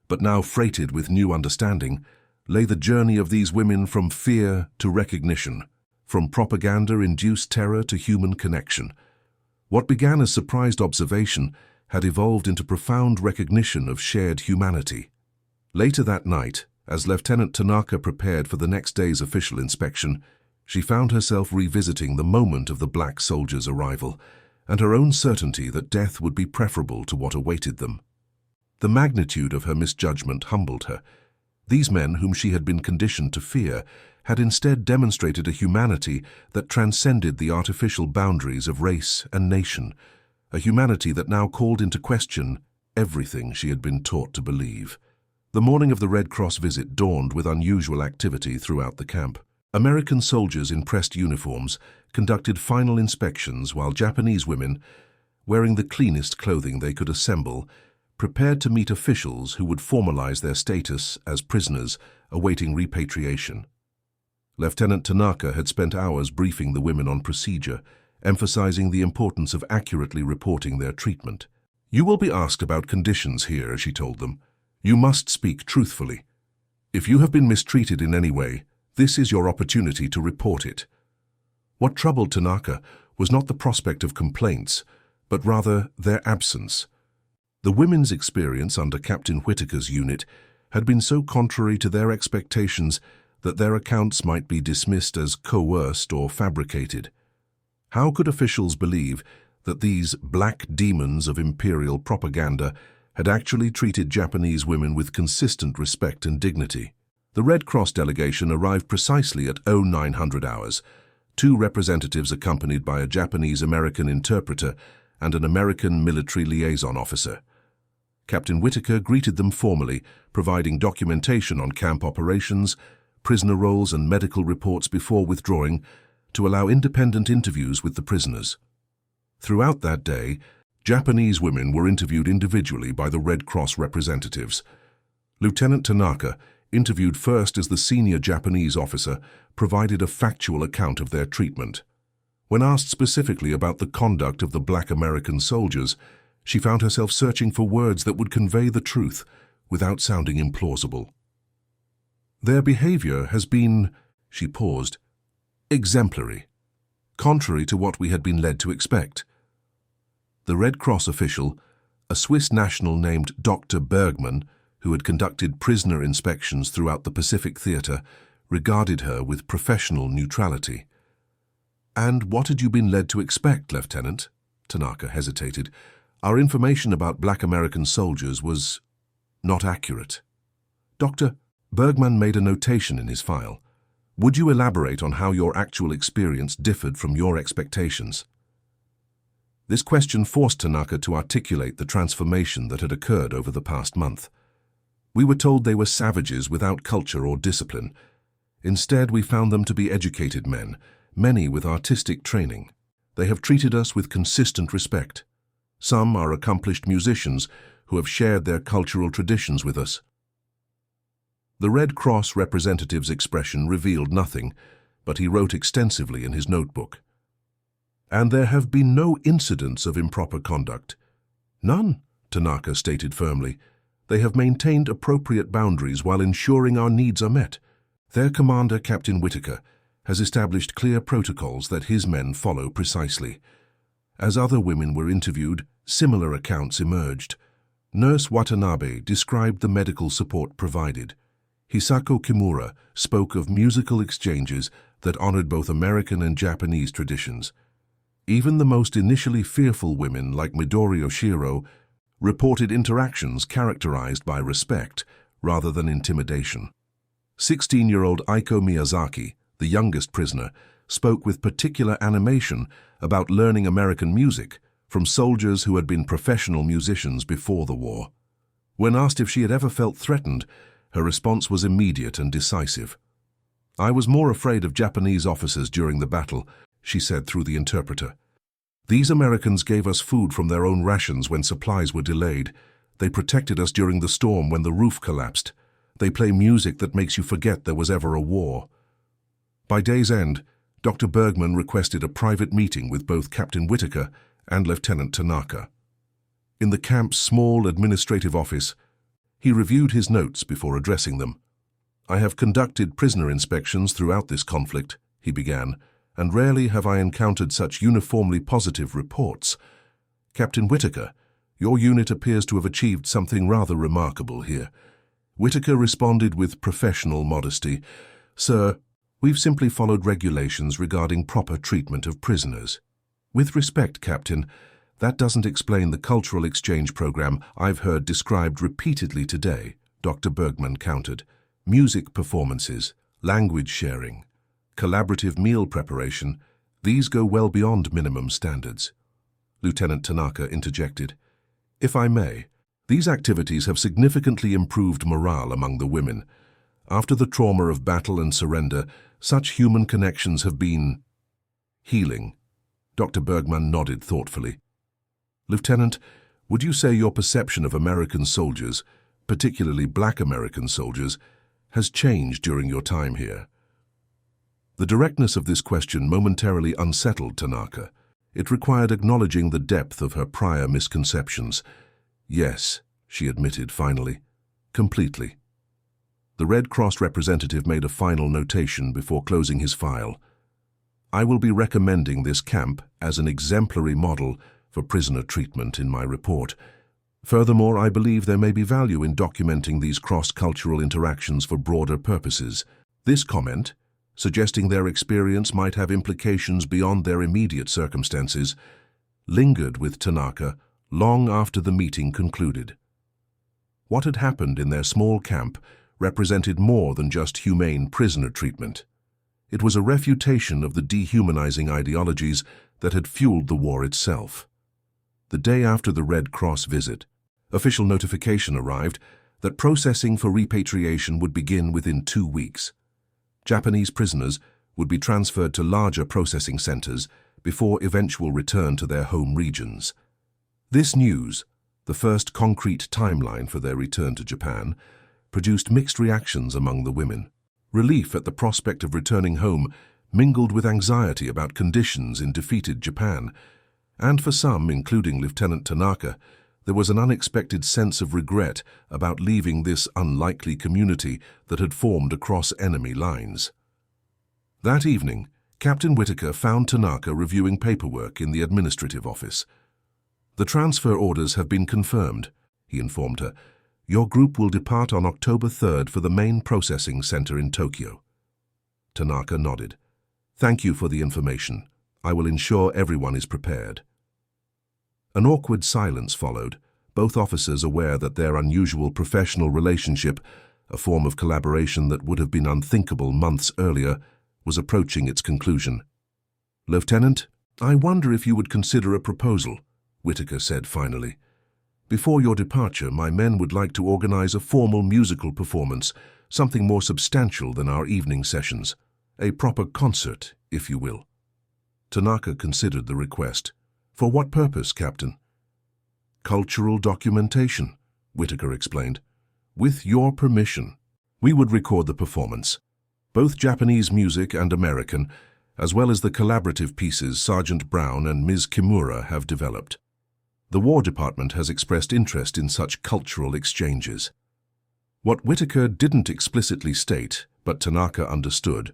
but now freighted with new understanding, lay the journey of these women from fear to recognition, from propaganda-induced terror to human connection. What began as surprised observation had evolved into profound recognition of shared humanity. Later that night, as Lieutenant Tanaka prepared for the next day's official inspection, she found herself revisiting the moment of the black soldiers' arrival and her own certainty that death would be preferable to what awaited them. The magnitude of her misjudgment humbled her. These men, whom she had been conditioned to fear, had instead demonstrated a humanity that transcended the artificial boundaries of race and nation, a humanity that now called into question everything she had been taught to believe. The morning of the Red Cross visit dawned with unusual activity throughout the camp. American soldiers in pressed uniforms conducted final inspections while Japanese women, wearing the cleanest clothing they could assemble, prepared to meet officials who would formalize their status as prisoners awaiting repatriation. Lieutenant Tanaka had spent hours briefing the women on procedure, emphasizing the importance of accurately reporting their treatment. "You will be asked about conditions here," she told them. "You must speak truthfully. If you have been mistreated in any way, this is your opportunity to report it." What troubled Tanaka was not the prospect of complaints, but rather their absence. The women's experience under Captain Whitaker's unit had been so contrary to their expectations that their accounts might be dismissed as coerced or fabricated. How could officials believe that these black demons of imperial propaganda had actually treated Japanese women with consistent respect and dignity? The Red Cross delegation arrived precisely at 0900 hours, 2 representatives accompanied by a Japanese-American interpreter and an American military liaison officer. Captain Whitaker greeted them formally, providing documentation on camp operations, prisoner rolls and medical reports before withdrawing to allow independent interviews with the prisoners. Throughout that day, Japanese women were interviewed individually by the Red Cross representatives. Lieutenant Tanaka, interviewed first as the senior Japanese officer, provided a factual account of their treatment. When asked specifically about the conduct of the black American soldiers, she found herself searching for words that would convey the truth without sounding implausible. Their behavior has been, she paused, exemplary, contrary to what we had been led to expect. The Red Cross official, a Swiss national named Dr. Bergman, who had conducted prisoner inspections throughout the Pacific Theater, regarded her with professional neutrality. "And what had you been led to expect, Lieutenant?" Tanaka hesitated. "Our information about black American soldiers was not accurate." Dr. Bergman made a notation in his file. "Would you elaborate on how your actual experience differed from your expectations?" This question forced Tanaka to articulate the transformation that had occurred over the past month. "We were told they were savages without culture or discipline. Instead, we found them to be educated men, many with artistic training. They have treated us with consistent respect. Some are accomplished musicians who have shared their cultural traditions with us." The Red Cross representative's expression revealed nothing, but he wrote extensively in his notebook. "And there have been no incidents of improper conduct." "None," Tanaka stated firmly. "They have maintained appropriate boundaries while ensuring our needs are met. Their commander, Captain Whitaker, has established clear protocols that his men follow precisely." As other women were interviewed, similar accounts emerged. Nurse Watanabe described the medical support provided. Hisako Kimura spoke of musical exchanges that honored both American and Japanese traditions. Even the most initially fearful women, like Midori Oshiro, reported interactions characterized by respect rather than intimidation. 16-year-old Aiko Miyazaki, the youngest prisoner, spoke with particular animation about learning American music from soldiers who had been professional musicians before the war. When asked if she had ever felt threatened, her response was immediate and decisive. "I was more afraid of Japanese officers during the battle," she said through the interpreter. "These Americans gave us food from their own rations when supplies were delayed. They protected us during the storm when the roof collapsed. They play music that makes you forget there was ever a war." By day's end, Dr. Bergman requested a private meeting with both Captain Whitaker and Lieutenant Tanaka. In the camp's small administrative office, he reviewed his notes before addressing them. "I have conducted prisoner inspections throughout this conflict," he began, "and rarely have I encountered such uniformly positive reports. Captain Whitaker, your unit appears to have achieved something rather remarkable here." Whitaker responded with professional modesty. "Sir, we've simply followed regulations regarding proper treatment of prisoners." "With respect, Captain, that doesn't explain the cultural exchange program I've heard described repeatedly today," Dr. Bergman countered. "Music performances, language sharing, collaborative meal preparation, these go well beyond minimum standards." Lieutenant Tanaka interjected. "If I may, these activities have significantly improved morale among the women. After the trauma of battle and surrender, such human connections have been healing." Dr. Bergman nodded thoughtfully. "Lieutenant, would you say your perception of American soldiers, particularly black American soldiers, has changed during your time here?" The directness of this question momentarily unsettled Tanaka. It required acknowledging the depth of her prior misconceptions. "Yes," she admitted finally, "completely." The Red Cross representative made a final notation before closing his file. "I will be recommending this camp as an exemplary model for prisoner treatment in my report. Furthermore, I believe there may be value in documenting these cross-cultural interactions for broader purposes." This comment, suggesting their experience might have implications beyond their immediate circumstances, lingered with Tanaka long after the meeting concluded. What had happened in their small camp represented more than just humane prisoner treatment. It was a refutation of the dehumanizing ideologies that had fueled the war itself. The day after the Red Cross visit, official notification arrived that processing for repatriation would begin within 2 weeks. Japanese prisoners would be transferred to larger processing centers before eventual return to their home regions. This news, the first concrete timeline for their return to Japan, produced mixed reactions among the women. Relief at the prospect of returning home mingled with anxiety about conditions in defeated Japan, and for some, including Lieutenant Tanaka, there was an unexpected sense of regret about leaving this unlikely community that had formed across enemy lines. That evening, Captain Whitaker found Tanaka reviewing paperwork in the administrative office. "The transfer orders have been confirmed," he informed her. "Your group will depart on October 3rd for the main processing center in Tokyo." Tanaka nodded. "Thank you for the information. I will ensure everyone is prepared." An awkward silence followed, both officers aware that their unusual professional relationship, a form of collaboration that would have been unthinkable months earlier, was approaching its conclusion. "Lieutenant, I wonder if you would consider a proposal," Whitaker said finally. "Before your departure, my men would like to organize a formal musical performance, something more substantial than our evening sessions. A proper concert, if you will." Tanaka considered the request. "For what purpose, Captain?" "Cultural documentation," Whitaker explained. "With your permission, we would record the performance, both Japanese music and American, as well as the collaborative pieces Sergeant Brown and Ms. Kimura have developed. The War Department has expressed interest in such cultural exchanges." What Whitaker didn't explicitly state, but Tanaka understood,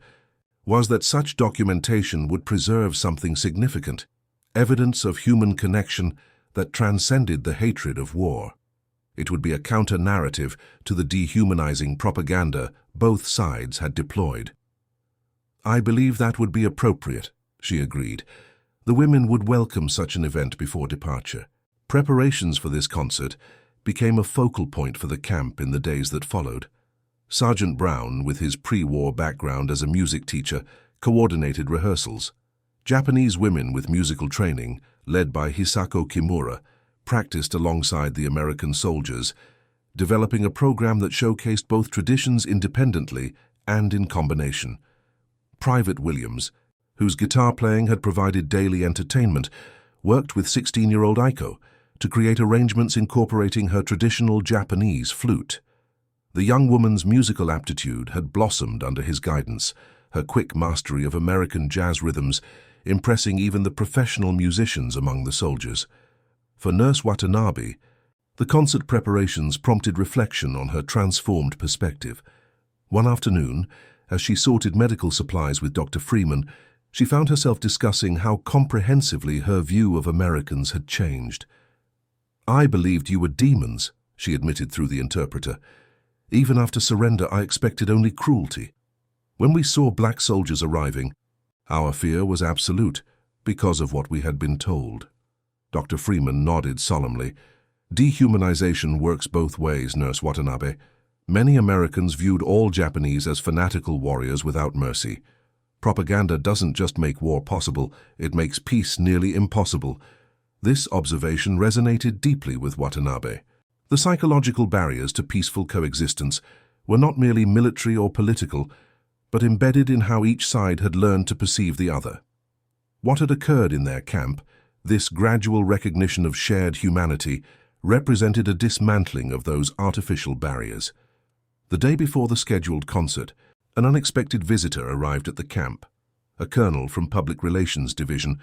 was that such documentation would preserve something significant, evidence of human connection that transcended the hatred of war. It would be a counter-narrative to the dehumanizing propaganda both sides had deployed. "I believe that would be appropriate," she agreed. The women would welcome such an event before departure. Preparations for this concert became a focal point for the camp in the days that followed. Sergeant Brown, with his pre-war background as a music teacher, coordinated rehearsals. Japanese women with musical training, led by Hisako Kimura, practiced alongside the American soldiers, developing a program that showcased both traditions independently and in combination. Private Williams, whose guitar playing had provided daily entertainment, worked with 16-year-old Aiko to create arrangements incorporating her traditional Japanese flute. The young woman's musical aptitude had blossomed under his guidance, her quick mastery of American jazz rhythms impressing even the professional musicians among the soldiers. For Nurse Watanabe, the concert preparations prompted reflection on her transformed perspective. One afternoon, as she sorted medical supplies with Dr. Freeman, she found herself discussing how comprehensively her view of Americans had changed. "I believed you were demons," she admitted through the interpreter. "Even after surrender, I expected only cruelty. When we saw black soldiers arriving, our fear was absolute because of what we had been told." Dr. Freeman nodded solemnly. "Dehumanization works both ways, Nurse Watanabe. Many Americans viewed all Japanese as fanatical warriors without mercy. Propaganda doesn't just make war possible, it makes peace nearly impossible." This observation resonated deeply with Watanabe. The psychological barriers to peaceful coexistence were not merely military or political, but embedded in how each side had learned to perceive the other. What had occurred in their camp, this gradual recognition of shared humanity, represented a dismantling of those artificial barriers. The day before the scheduled concert, an unexpected visitor arrived at the camp, a colonel from Public Relations Division,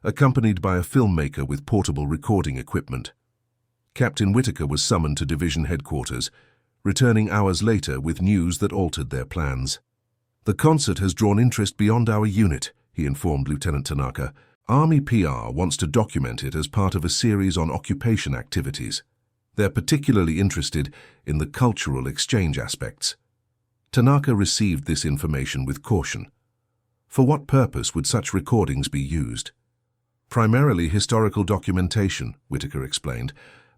accompanied by a filmmaker with portable recording equipment. Captain Whitaker was summoned to division headquarters, returning hours later with news that altered their plans. "The concert has drawn interest beyond our unit," he informed Lieutenant Tanaka. "Army PR wants to document it as part of a series on occupation activities. They're particularly interested in the cultural exchange aspects." Tanaka received this information with caution. For what purpose would such recordings be used? "Primarily historical documentation," Whitaker explained,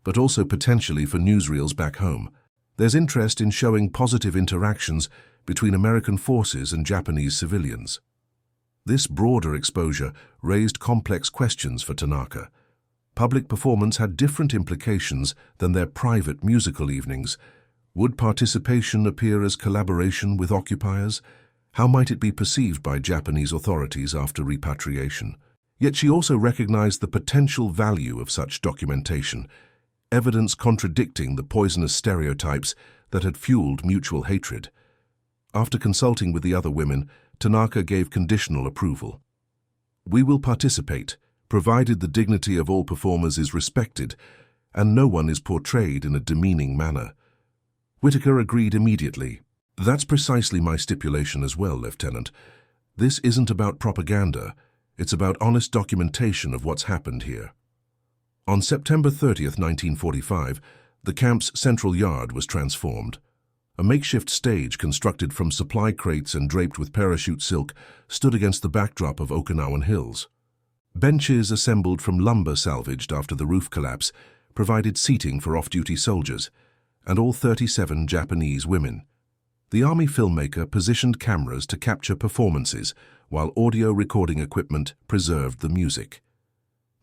"but also potentially for newsreels back home. There's interest in showing positive interactions between American forces and Japanese civilians." This broader exposure raised complex questions for Tanaka. Public performance had different implications than their private musical evenings. Would participation appear as collaboration with occupiers? How might it be perceived by Japanese authorities after repatriation? Yet she also recognized the potential value of such documentation, evidence contradicting the poisonous stereotypes that had fueled mutual hatred. After consulting with the other women, Tanaka gave conditional approval. "We will participate, provided the dignity of all performers is respected and no one is portrayed in a demeaning manner." Whitaker agreed immediately. "That's precisely my stipulation as well, Lieutenant. This isn't about propaganda. It's about honest documentation of what's happened here." On September 30th, 1945, the camp's central yard was transformed. A makeshift stage constructed from supply crates and draped with parachute silk stood against the backdrop of Okinawan hills. Benches assembled from lumber salvaged after the roof collapse provided seating for off-duty soldiers and all 37 Japanese women. The Army filmmaker positioned cameras to capture performances while audio recording equipment preserved the music.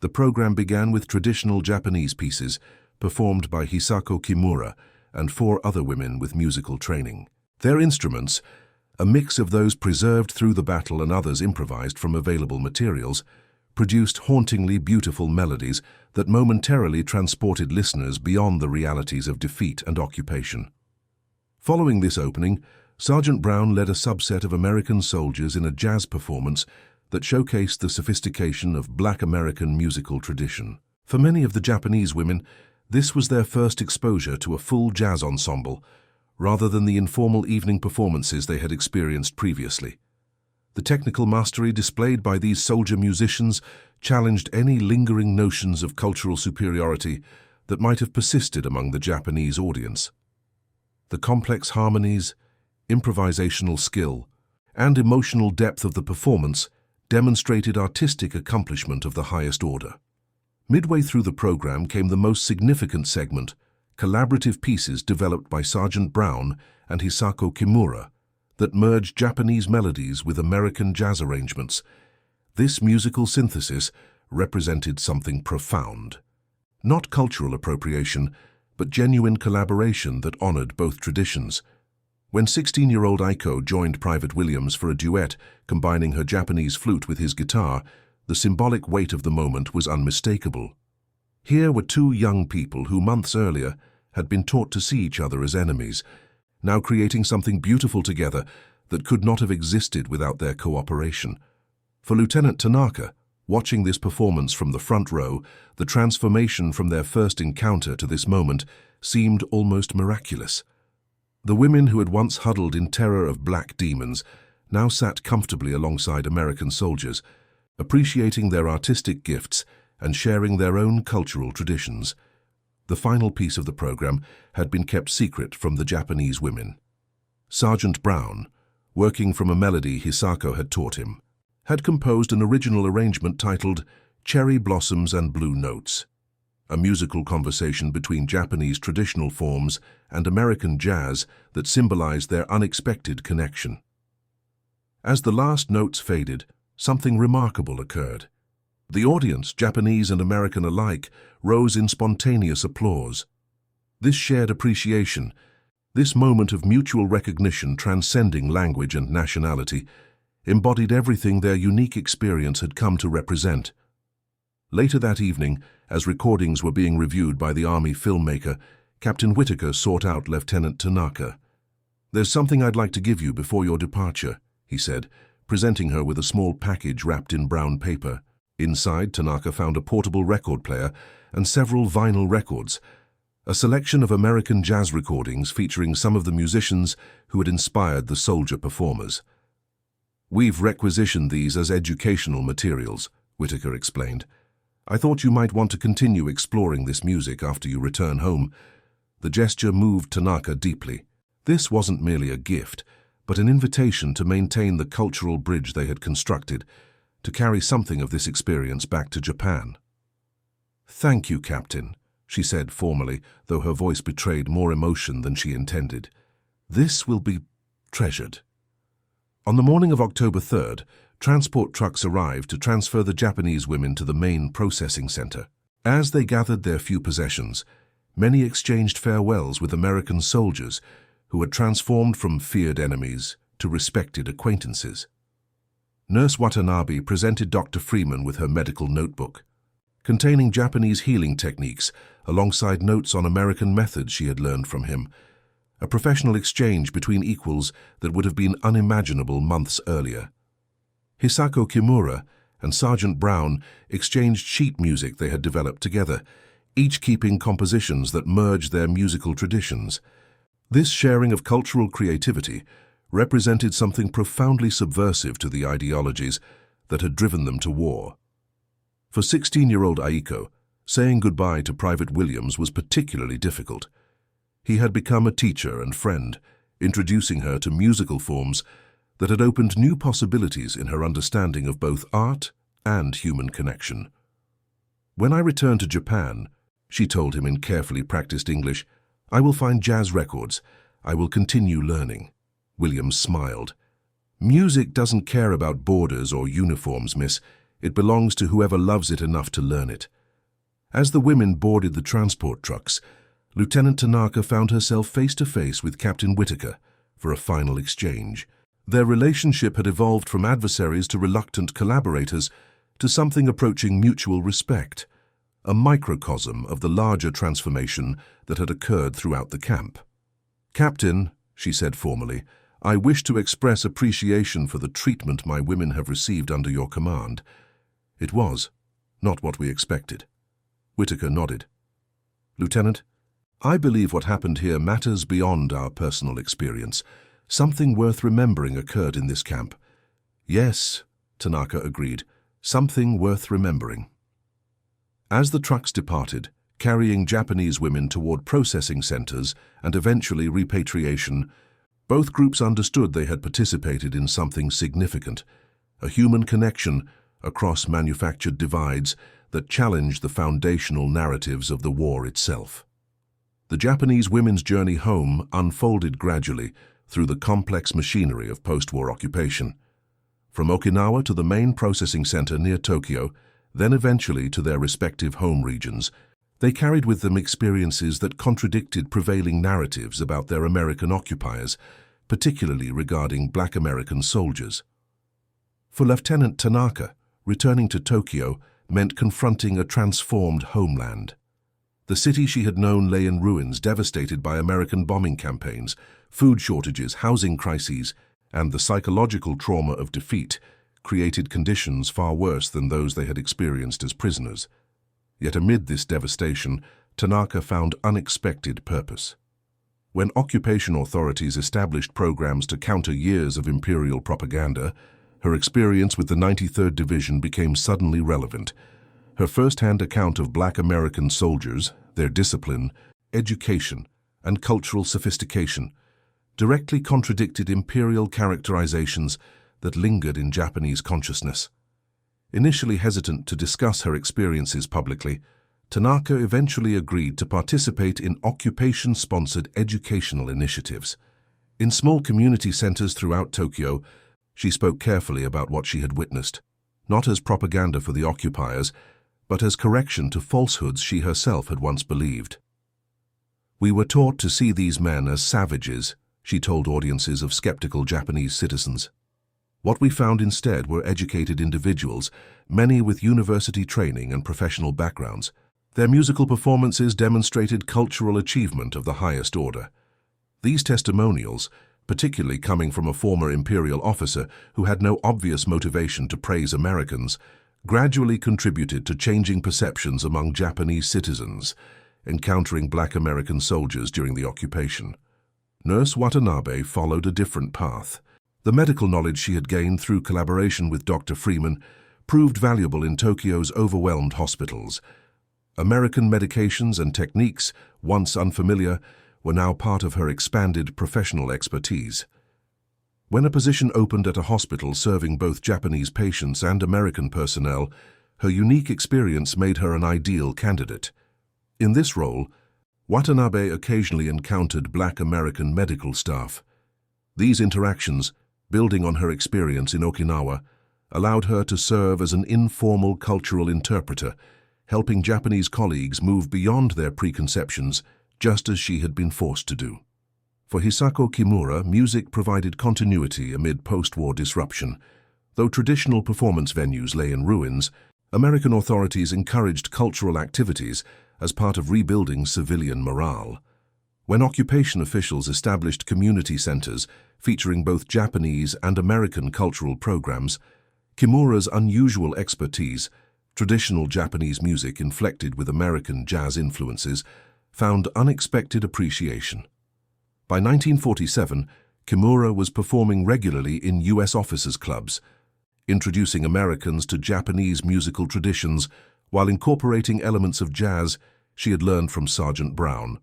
The program began with traditional Japanese pieces performed by Hisako Kimura and 4 other women with musical training. Their instruments, a mix of those preserved through the battle and others improvised from available materials, produced hauntingly beautiful melodies that momentarily transported listeners beyond the realities of defeat and occupation. Following this opening, Sergeant Brown led a subset of American soldiers in a jazz performance that showcased the sophistication of Black American musical tradition. For many of the Japanese women, this was their first exposure to a full jazz ensemble, rather than the informal evening performances they had experienced previously. The technical mastery displayed by these soldier musicians challenged any lingering notions of cultural superiority that might have persisted among the Japanese audience. The complex harmonies, improvisational skill, and emotional depth of the performance demonstrated artistic accomplishment of the highest order. Midway through the program came the most significant segment, collaborative pieces developed by Sergeant Brown and Hisako Kimura that merged Japanese melodies with American jazz arrangements. This musical synthesis represented something profound. Not cultural appropriation, but genuine collaboration that honored both traditions. When 16-year-old Aiko joined Private Williams for a duet combining her Japanese flute with his guitar, the symbolic weight of the moment was unmistakable. Here were 2 young people who months earlier had been taught to see each other as enemies, now creating something beautiful together that could not have existed without their cooperation. For Lieutenant Tanaka, watching this performance from the front row, the transformation from their first encounter to this moment seemed almost miraculous. The women who had once huddled in terror of black demons now sat comfortably alongside American soldiers, appreciating their artistic gifts and sharing their own cultural traditions. The final piece of the program had been kept secret from the Japanese women. Sergeant Brown, working from a melody Hisako had taught him, had composed an original arrangement titled Cherry Blossoms and Blue Notes, a musical conversation between Japanese traditional forms and American jazz that symbolized their unexpected connection. As the last notes faded, something remarkable occurred. The audience, Japanese and American alike, rose in spontaneous applause. This shared appreciation, this moment of mutual recognition transcending language and nationality, embodied everything their unique experience had come to represent. Later that evening, as recordings were being reviewed by the Army filmmaker, Captain Whitaker sought out Lieutenant Tanaka. "There's something I'd like to give you before your departure," he said, presenting her with a small package wrapped in brown paper. Inside, Tanaka found a portable record player and several vinyl records, a selection of American jazz recordings featuring some of the musicians who had inspired the soldier performers. "We've requisitioned these as educational materials," Whitaker explained. "I thought you might want to continue exploring this music after you return home." The gesture moved Tanaka deeply. This wasn't merely a gift, but an invitation to maintain the cultural bridge they had constructed, to carry something of this experience back to Japan. "Thank you, Captain," she said formally, though her voice betrayed more emotion than she intended. "This will be treasured." On the morning of October 3rd, transport trucks arrived to transfer the Japanese women to the main processing center. As they gathered their few possessions, many exchanged farewells with American soldiers who had transformed from feared enemies to respected acquaintances. Nurse Watanabe presented Dr. Freeman with her medical notebook, containing Japanese healing techniques alongside notes on American methods she had learned from him, a professional exchange between equals that would have been unimaginable months earlier. Hisako Kimura and Sergeant Brown exchanged sheet music they had developed together, each keeping compositions that merged their musical traditions. This sharing of cultural creativity represented something profoundly subversive to the ideologies that had driven them to war. For 16-year-old Aiko, saying goodbye to Private Williams was particularly difficult. He had become a teacher and friend, introducing her to musical forms that had opened new possibilities in her understanding of both art and human connection. "When I return to Japan," she told him in carefully practiced English, "I will find jazz records. I will continue learning." Williams smiled. "Music doesn't care about borders or uniforms, miss. It belongs to whoever loves it enough to learn it." As the women boarded the transport trucks, Lieutenant Tanaka found herself face to face with Captain Whitaker for a final exchange. Their relationship had evolved from adversaries to reluctant collaborators to something approaching mutual respect, a microcosm of the larger transformation that had occurred throughout the camp. "Captain," she said formally, "I wish to express appreciation for the treatment my women have received under your command." It was not what we expected. Whitaker nodded. "Lieutenant, I believe what happened here matters beyond our personal experience. Something worth remembering occurred in this camp." "Yes," Tanaka agreed, "something worth remembering." As the trucks departed, carrying Japanese women toward processing centers and eventually repatriation, both groups understood they had participated in something significant, a human connection across manufactured divides that challenged the foundational narratives of the war itself. The Japanese women's journey home unfolded gradually through the complex machinery of post-war occupation. From Okinawa to the main processing center near Tokyo, then eventually to their respective home regions, they carried with them experiences that contradicted prevailing narratives about their American occupiers, particularly regarding Black American soldiers. For Lieutenant Tanaka, returning to Tokyo meant confronting a transformed homeland. The city she had known lay in ruins, devastated by American bombing campaigns, food shortages, housing crises, and the psychological trauma of defeat created conditions far worse than those they had experienced as prisoners. Yet amid this devastation, Tanaka found unexpected purpose. When occupation authorities established programs to counter years of imperial propaganda, her experience with the 93rd Division became suddenly relevant. Her first-hand account of Black American soldiers, their discipline, education, and cultural sophistication directly contradicted imperial characterizations that lingered in Japanese consciousness. Initially hesitant to discuss her experiences publicly, Tanaka eventually agreed to participate in occupation-sponsored educational initiatives. In small community centers throughout Tokyo, she spoke carefully about what she had witnessed, not as propaganda for the occupiers, but as correction to falsehoods she herself had once believed. "We were taught to see these men as savages," she told audiences of skeptical Japanese citizens. "What we found instead were educated individuals, many with university training and professional backgrounds. Their musical performances demonstrated cultural achievement of the highest order." These testimonials, particularly coming from a former imperial officer who had no obvious motivation to praise Americans, gradually contributed to changing perceptions among Japanese citizens encountering Black American soldiers during the occupation. Nurse Watanabe followed a different path. The medical knowledge she had gained through collaboration with Dr. Freeman proved valuable in Tokyo's overwhelmed hospitals. American medications and techniques, once unfamiliar, were now part of her expanded professional expertise. When a position opened at a hospital serving both Japanese patients and American personnel, her unique experience made her an ideal candidate. In this role, Watanabe occasionally encountered Black American medical staff. These interactions, building on her experience in Okinawa, allowed her to serve as an informal cultural interpreter, helping Japanese colleagues move beyond their preconceptions, just as she had been forced to do. For Hisako Kimura, music provided continuity amid post-war disruption. Though traditional performance venues lay in ruins, American authorities encouraged cultural activities as part of rebuilding civilian morale. When occupation officials established community centers featuring both Japanese and American cultural programs, Kimura's unusual expertise, traditional Japanese music inflected with American jazz influences, found unexpected appreciation. By 1947, Kimura was performing regularly in U.S. officers' clubs, introducing Americans to Japanese musical traditions while incorporating elements of jazz she had learned from Sergeant Brown.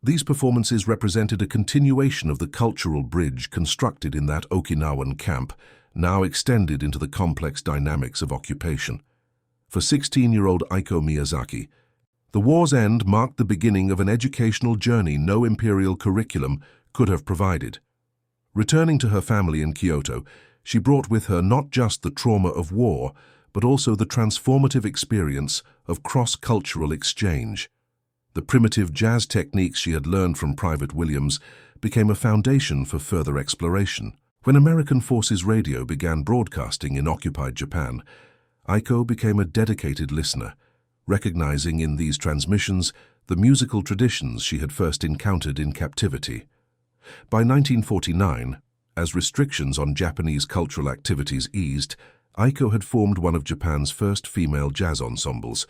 These performances represented a continuation of the cultural bridge constructed in that Okinawan camp, now extended into the complex dynamics of occupation. For 16-year-old Aiko Miyazaki, the war's end marked the beginning of an educational journey no imperial curriculum could have provided. Returning to her family in Kyoto, she brought with her not just the trauma of war, but also the transformative experience of cross-cultural exchange. The primitive jazz techniques she had learned from Private Williams became a foundation for further exploration. When American Forces Radio began broadcasting in occupied Japan, Aiko became a dedicated listener, recognizing in these transmissions the musical traditions she had first encountered in captivity. By 1949, as restrictions on Japanese cultural activities eased, Aiko had formed one of Japan's first female jazz ensembles,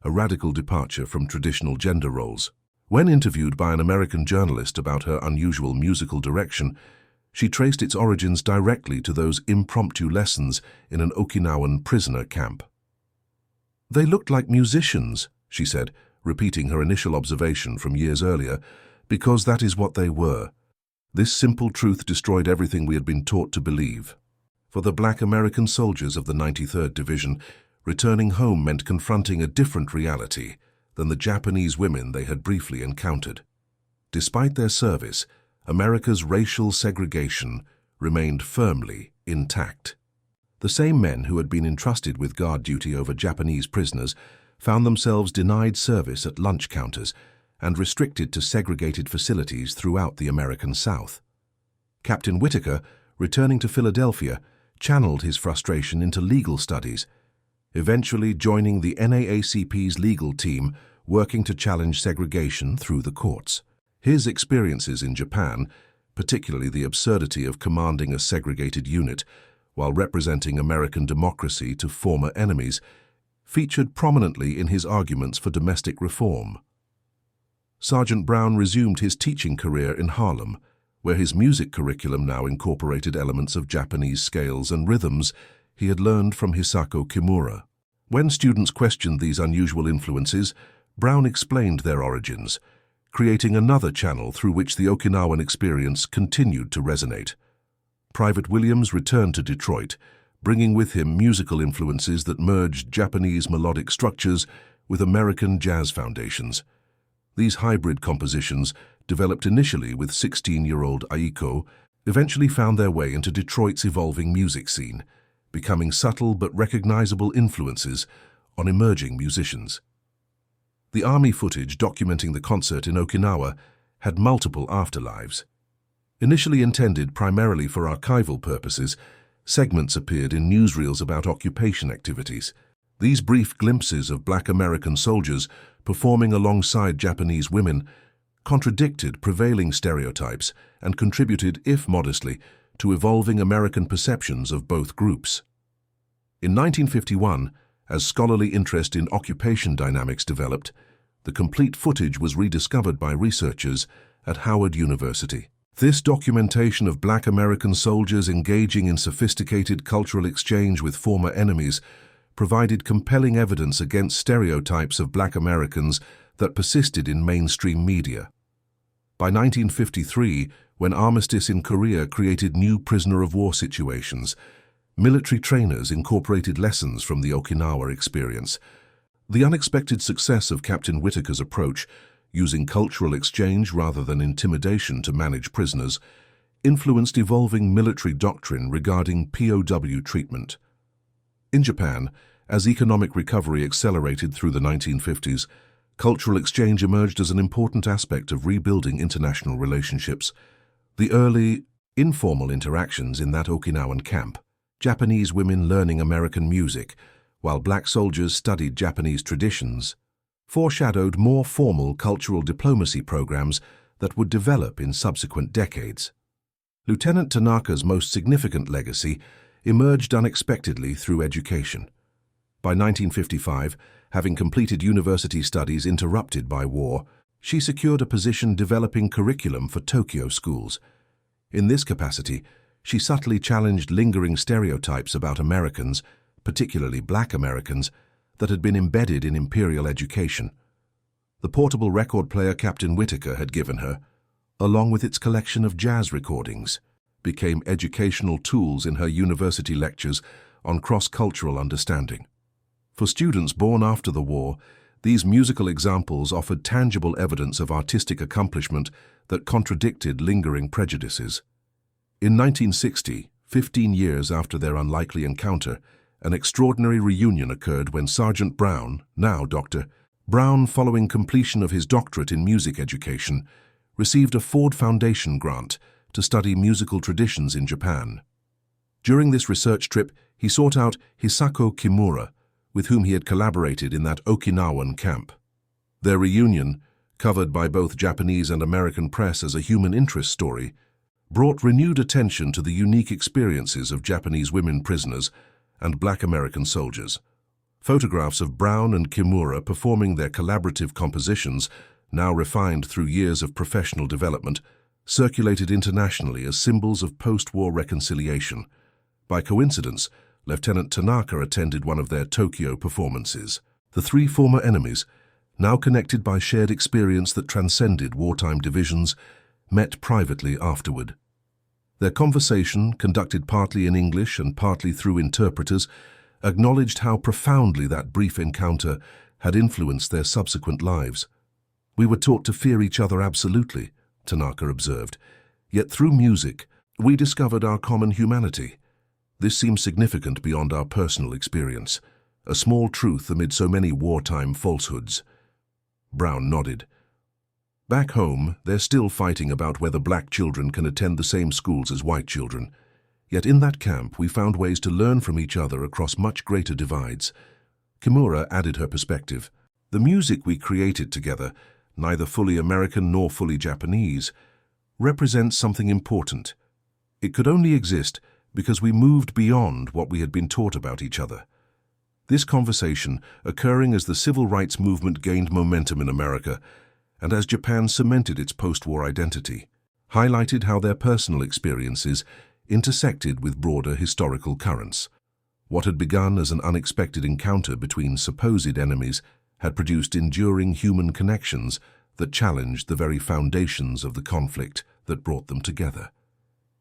a radical departure from traditional gender roles. When interviewed by an American journalist about her unusual musical direction, she traced its origins directly to those impromptu lessons in an Okinawan prisoner camp. "They looked like musicians," she said, repeating her initial observation from years earlier, "because that is what they were." This simple truth destroyed everything we had been taught to believe. For the Black American soldiers of the 93rd Division, returning home meant confronting a different reality than the Japanese women they had briefly encountered. Despite their service, America's racial segregation remained firmly intact. The same men who had been entrusted with guard duty over Japanese prisoners found themselves denied service at lunch counters and restricted to segregated facilities throughout the American South. Captain Whitaker, returning to Philadelphia, channeled his frustration into legal studies, eventually joining the NAACP's legal team working to challenge segregation through the courts. His experiences in Japan, particularly the absurdity of commanding a segregated unit while representing American democracy to former enemies, featured prominently in his arguments for domestic reform. Sergeant Brown resumed his teaching career in Harlem, where his music curriculum now incorporated elements of Japanese scales and rhythms he had learned from Hisako Kimura. When students questioned these unusual influences, Brown explained their origins, creating another channel through which the Okinawan experience continued to resonate. Private Williams returned to Detroit, bringing with him musical influences that merged Japanese melodic structures with American jazz foundations. These hybrid compositions, developed initially with 16-year-old Aiko, eventually found their way into Detroit's evolving music scene, becoming subtle but recognizable influences on emerging musicians. The Army footage documenting the concert in Okinawa had multiple afterlives. Initially intended primarily for archival purposes, segments appeared in newsreels about occupation activities. These brief glimpses of Black American soldiers performing alongside Japanese women contradicted prevailing stereotypes and contributed, if modestly, to evolving American perceptions of both groups. In 1951, as scholarly interest in occupation dynamics developed, the complete footage was rediscovered by researchers at Howard University. This documentation of Black American soldiers engaging in sophisticated cultural exchange with former enemies provided compelling evidence against stereotypes of Black Americans that persisted in mainstream media. By 1953, when armistice in Korea created new prisoner-of-war situations, military trainers incorporated lessons from the Okinawa experience. The unexpected success of Captain Whitaker's approach, using cultural exchange rather than intimidation to manage prisoners, influenced evolving military doctrine regarding POW treatment. In Japan, as economic recovery accelerated through the 1950s, cultural exchange emerged as an important aspect of rebuilding international relationships. The early, informal interactions in that Okinawan camp, Japanese women learning American music, while black soldiers studied Japanese traditions, foreshadowed more formal cultural diplomacy programs that would develop in subsequent decades. Lieutenant Tanaka's most significant legacy emerged unexpectedly through education. By 1955, having completed university studies interrupted by war, she secured a position developing curriculum for Tokyo schools. In this capacity, she subtly challenged lingering stereotypes about Americans, particularly black Americans, that had been embedded in imperial education. The portable record player Captain Whittaker had given her, along with its collection of jazz recordings, became educational tools in her university lectures on cross-cultural understanding. For students born after the war, these musical examples offered tangible evidence of artistic accomplishment that contradicted lingering prejudices. In 1960, 15 years after their unlikely encounter, an extraordinary reunion occurred when Sergeant Brown, now Dr. Brown, following completion of his doctorate in music education, received a Ford Foundation grant to study musical traditions in Japan. During this research trip, he sought out Hisako Kimura, with whom he had collaborated in that Okinawan camp. Their reunion, covered by both Japanese and American press as a human interest story, brought renewed attention to the unique experiences of Japanese women prisoners and black American soldiers. Photographs of Brown and Kimura performing their collaborative compositions, now refined through years of professional development, circulated internationally as symbols of post-war reconciliation. By coincidence, Lieutenant Tanaka attended one of their Tokyo performances. The three former enemies, now connected by shared experience that transcended wartime divisions, met privately afterward. Their conversation, conducted partly in English and partly through interpreters, acknowledged how profoundly that brief encounter had influenced their subsequent lives. "We were taught to fear each other absolutely," Tanaka observed, "yet through music, we discovered our common humanity. This seems significant beyond our personal experience, a small truth amid so many wartime falsehoods." Brown nodded. "Back home, they're still fighting about whether black children can attend the same schools as white children. Yet in that camp, we found ways to learn from each other across much greater divides." Kimura added her perspective. "The music we created together, neither fully American nor fully Japanese, represents something important. It could only exist because we moved beyond what we had been taught about each other." This conversation, occurring as the civil rights movement gained momentum in America, and as Japan cemented its post-war identity, highlighted how their personal experiences intersected with broader historical currents. What had begun as an unexpected encounter between supposed enemies had produced enduring human connections that challenged the very foundations of the conflict that brought them together.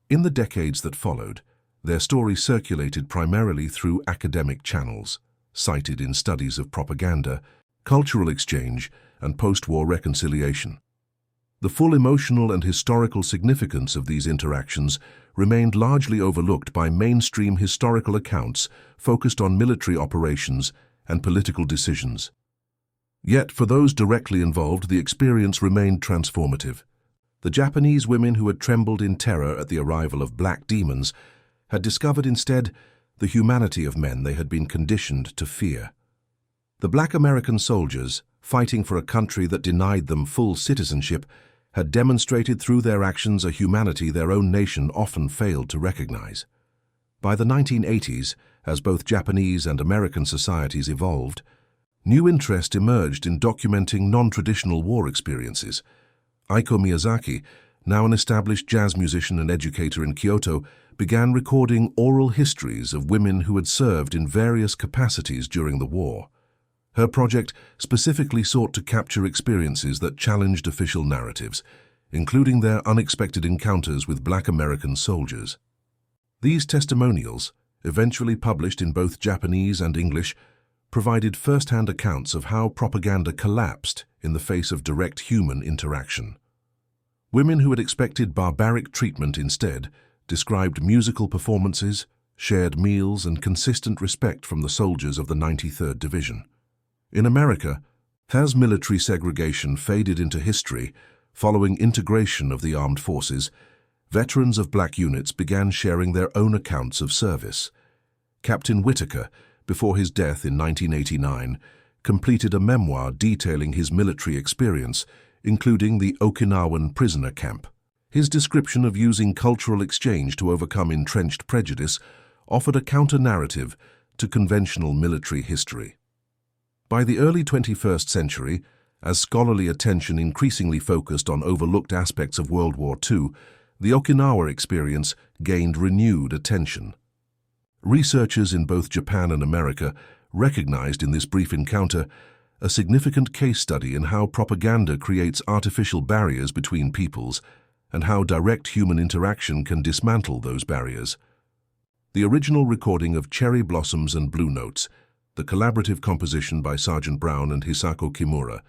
In the decades that followed, their story circulated primarily through academic channels, cited in studies of propaganda, cultural exchange, and post-war reconciliation. The full emotional and historical significance of these interactions remained largely overlooked by mainstream historical accounts focused on military operations and political decisions. Yet, for those directly involved, the experience remained transformative. The Japanese women who had trembled in terror at the arrival of black demons had discovered instead the humanity of men they had been conditioned to fear. The black American soldiers, fighting for a country that denied them full citizenship, had demonstrated through their actions a humanity their own nation often failed to recognize. By the 1980s, as both Japanese and American societies evolved, new interest emerged in documenting non-traditional war experiences. Aiko Miyazaki, now an established jazz musician and educator in Kyoto, began recording oral histories of women who had served in various capacities during the war. Her project specifically sought to capture experiences that challenged official narratives, including their unexpected encounters with black American soldiers. These testimonials, eventually published in both Japanese and English, provided first-hand accounts of how propaganda collapsed in the face of direct human interaction. Women who had expected barbaric treatment instead described musical performances, shared meals, and consistent respect from the soldiers of the 93rd Division. In America, as military segregation faded into history following integration of the armed forces, veterans of black units began sharing their own accounts of service. Captain Whitaker, before his death in 1989, completed a memoir detailing his military experience, including the Okinawan prisoner camp. His description of using cultural exchange to overcome entrenched prejudice offered a counter-narrative to conventional military history. By the early 21st century, as scholarly attention increasingly focused on overlooked aspects of World War II, the Okinawa experience gained renewed attention. Researchers in both Japan and America recognized in this brief encounter a significant case study in how propaganda creates artificial barriers between peoples and how direct human interaction can dismantle those barriers. The original recording of Cherry Blossoms and Blue Notes, the collaborative composition by Sergeant Brown and Hisako Kimura,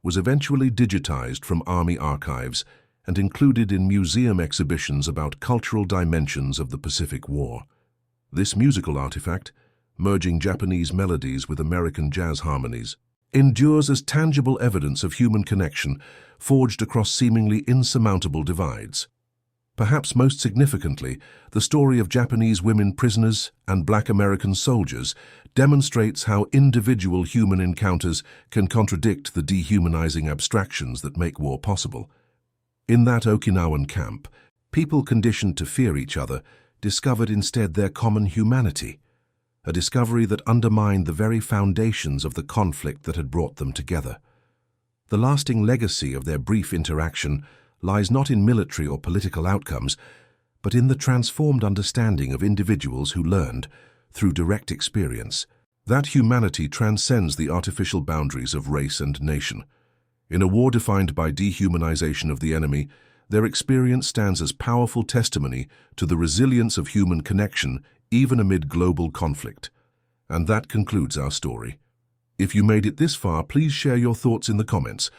was eventually digitized from Army archives and included in museum exhibitions about cultural dimensions of the Pacific War. This musical artifact, merging Japanese melodies with American jazz harmonies, endures as tangible evidence of human connection forged across seemingly insurmountable divides. Perhaps most significantly, the story of Japanese women prisoners and Black American soldiers demonstrates how individual human encounters can contradict the dehumanizing abstractions that make war possible. In that Okinawan camp, people conditioned to fear each other discovered instead their common humanity, a discovery that undermined the very foundations of the conflict that had brought them together. The lasting legacy of their brief interaction lies not in military or political outcomes, but in the transformed understanding of individuals who learned, through direct experience, that humanity transcends the artificial boundaries of race and nation. In a war defined by dehumanization of the enemy, their experience stands as powerful testimony to the resilience of human connection even amid global conflict. And that concludes our story. If you made it this far, please share your thoughts in the comments.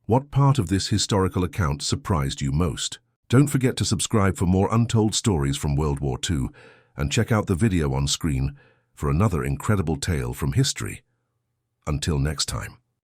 What part of this historical account surprised you most? Don't forget to subscribe for more untold stories from World War II and check out the video on screen for another incredible tale from history. Until next time.